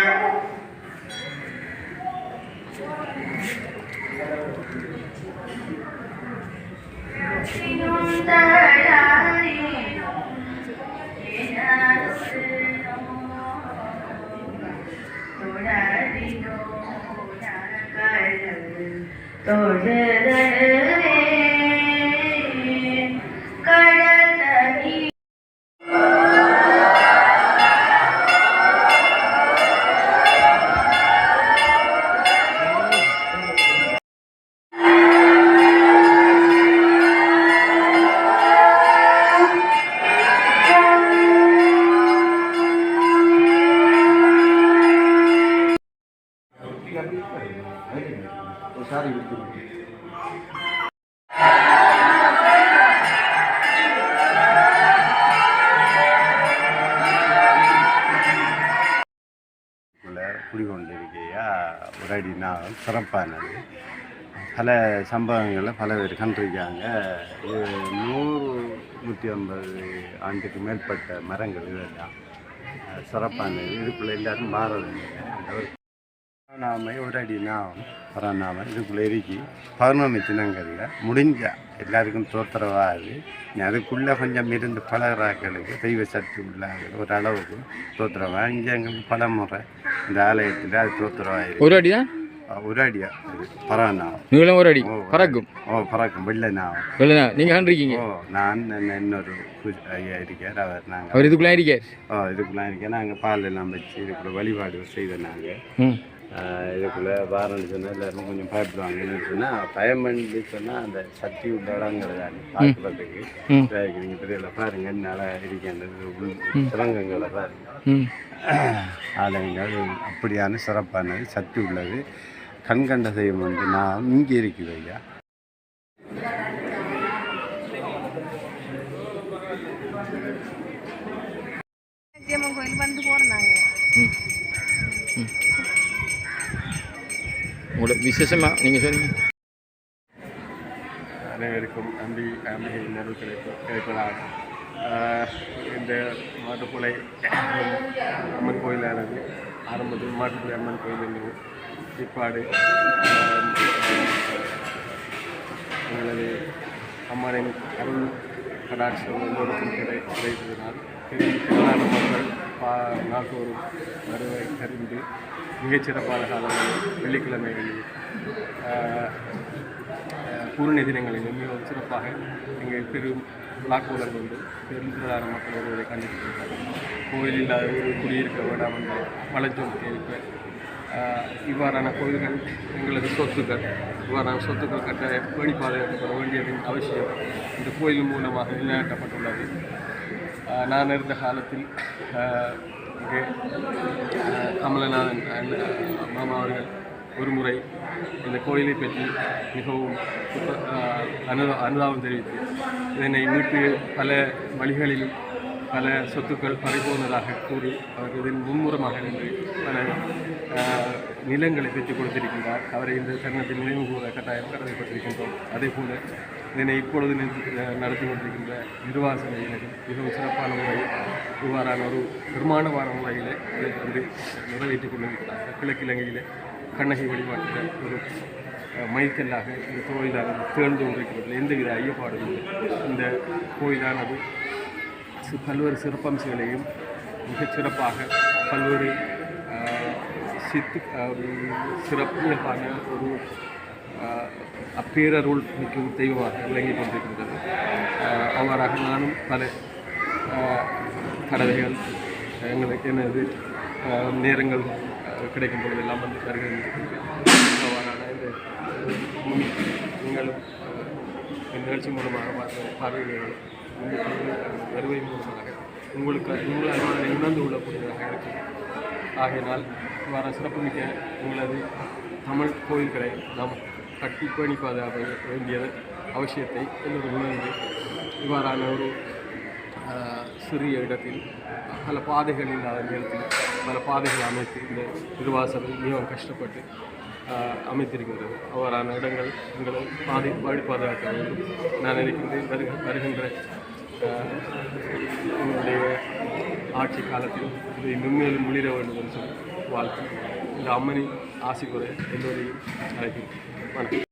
குடிகொண்டிருக்கையா ஒரு அடி நாள் சிறப்பானது. பல சம்பவங்களில் பல பேர் கண்டிருக்காங்க. 100-150 ஆண்டுக்கு மேற்பட்ட மரங்கள் இதெல்லாம் சிறப்பானது. இதுக்குள்ளே எல்லாரும் மாறதில்லை. நாம ஒரு அடி நாம பரநாம இதுக்குள்ளே இருக்கி பௌர்ணமி தினங்களில் முடிஞ்சா எல்லாருக்கும் தோத்திரவாது. அதுக்குள்ளே கொஞ்சம் இருந்து பழகிறாக்களுக்கு தெய்வ சக்தி உள்ளாங்க ஒரு அளவுக்கு தோத்திரவா. இங்கே எங்களுக்கு பல முறை இந்த ஆலயத்தில் அது தோத்திரவாயிருக்கு. ஒரு அடி தான், ஒரு அடியா அது பரநாமம் நீங்களும் ஒரு அடி பறக்கும். பறக்கும் வெள்ளை நாமம். வெள்ளை நீங்கள் கண்டிருக்கீங்க? நான் இன்னொரு ஐயா இருக்கார், அவர் நாங்கள் அவர் இதுக்குள்ளே இருக்கார். இதுக்குள்ளே இருக்கேன். நாங்கள் பால் எல்லாம் வச்சு இதுக்குள்ளே வழிபாடு செய்த நாங்கள் இதுக்குள்ளே வாரன்னு சொன்னால் எல்லோரும் கொஞ்சம் பயப்படுவாங்க. என்னன்னு சொன்னால் பயம் பண்ணி சொன்னால் அந்த சக்தி உள்ள இடங்கள் தான் பார்க்குறதுக்கு நீங்கள் தெரியல. பாருங்க என்னால் இருக்கின்றது சிறங்கங்களை பாருங்க. ஆலயங்கள் அப்படியான சிறப்பானது சக்தி உள்ளது. கண்கண்ட தெய்வம் வந்து நான் இங்கே இருக்குது ஐயா. கோயில் வந்து போகிறாங்க. உங்களோட விசேஷமாக நீங்கள் சொன்னீங்க. அனைவருக்கும் அம்பிகை நெருள் கிடைப்பதாக இந்த மாட்டுப்புலை அம்மன் கோயிலானது ஆரம்பத்தில் மாட்டுப்புலை அம்மன் கோயில் என்று பிற்பாடு எங்களது அம்மனின் அருள் கடாட்சம் எல்லோருக்கும் கிடைத்ததினால் திரளான மக்கள் நாள்தோறும் வருவை அறிந்து மிகச்சிறப்பான காலங்களில் வெள்ளிக்கிழமைகளில் பூரணி தினங்களிலும் மிகவும் சிறப்பாக இங்கே பெரும் விழாக்கோலம் கொண்டு பெருந்திரளான மக்கள் வருவதை கண்டிருக்கிறார்கள். கோயில் இல்லாத குடியிருக்க வேண்டாம் என்ற வளஞ்சொல் இருக்க இவ்வாறான கோயில்கள் எங்களது சொத்துக்கள், இவ்வாறான சொத்துக்கள் கட்டாயம் பேணி பாதுகாக்கப்பட வேண்டியதின் அவசியம் இந்த கோயில் மூலமாக நிலைநாட்டப்பட்டுள்ளது. நான் இருந்த காலத்தில் இங்கே கமலநாதன் மாமா அவர்கள் ஒரு முறை இந்த கோயிலை பற்றி மிகவும் அனுதாபம் தெரிவித்து இதனை மீட்டு பல வழிகளிலும் பல சொத்துக்கள் பறிபோனதாக கூறி அவர் இதன் மும்முரமாக நின்று பல நிலங்களை பெற்றுக் கொடுத்திருக்கின்றார். அவரை இந்த தருணத்தில் நினைவு கூற கட்டாயம் கடமைப்பட்டிருக்கின்றோம். அதே போல இதனை இப்பொழுது நடத்தி கொண்டிருக்கின்ற நிர்வாகத்தினரும் மிகவும் சிறப்பான முறையில் இவ்வாறான ஒரு நிர்மாணமான முறையில் இதை வந்து நிறைவேற்றிக் கொண்டிருக்கிறார்கள். கிழக்கிழங்கையில் கண்ணகி வழிபாட்டில் ஒரு மைக்கல்லாக இந்த கோயிலானது தேர்ந்து கொண்டிருக்கிறது. எந்தவித ஐயப்பாடும் இல்லை. இந்த கோயிலானது பல்வேறு சிறப்பம்சங்களையும் மிகச்சிறப்பாக பல்வேறு சிறப்பான ஒரு அப்பேரருள் மிக்கும் தெய்வமாக விளங்கி கொண்டிருக்கின்றது. அவ்வாறாக நானும் பல தடவைகள் எனது நேரங்கள் கிடைக்கும் பொழுதெல்லாம் வந்து வருகின்றேன். அவ்வாறான இந்த நீங்களும் நிகழ்ச்சி மூலமாக பார்வையாளர்களும் வருகை மூலமாக உங்களால் உணர்ந்து கொள்ளக்கூடியதாக இருக்கும். ஆகையினால் இவ்வாறு சிறப்புமிக்க உங்களது தமிழ் கோயில்களை நாம் கட்டி பேணி பாதுகாக்க வேண்டியது அவசியத்தை எல்லோரும் உணர்ந்து இவ்வாறான ஒரு சிறிய இடத்தில் பல பாதைகள் இல்லாத நேரத்தில் பல பாதைகள் அமைத்து இந்த திருவாசல் மிகவும் கஷ்டப்பட்டு அமைத்திருக்கின்றது. அவ்வாறான இடங்கள் எங்களை பாடி பாதுகாக்க வேண்டும். நான் நினைக்கின்றேன் வருகின்ற உங்களுடைய ஆட்சி காலத்தில் இதை மென்மேலும் முளிர வேண்டும் என்று சொல்லி வாழ்த்து இந்த அம்மனின் ஆசை கூற எல்லோரையும் அழைக்கிறேன். வணக்கம்.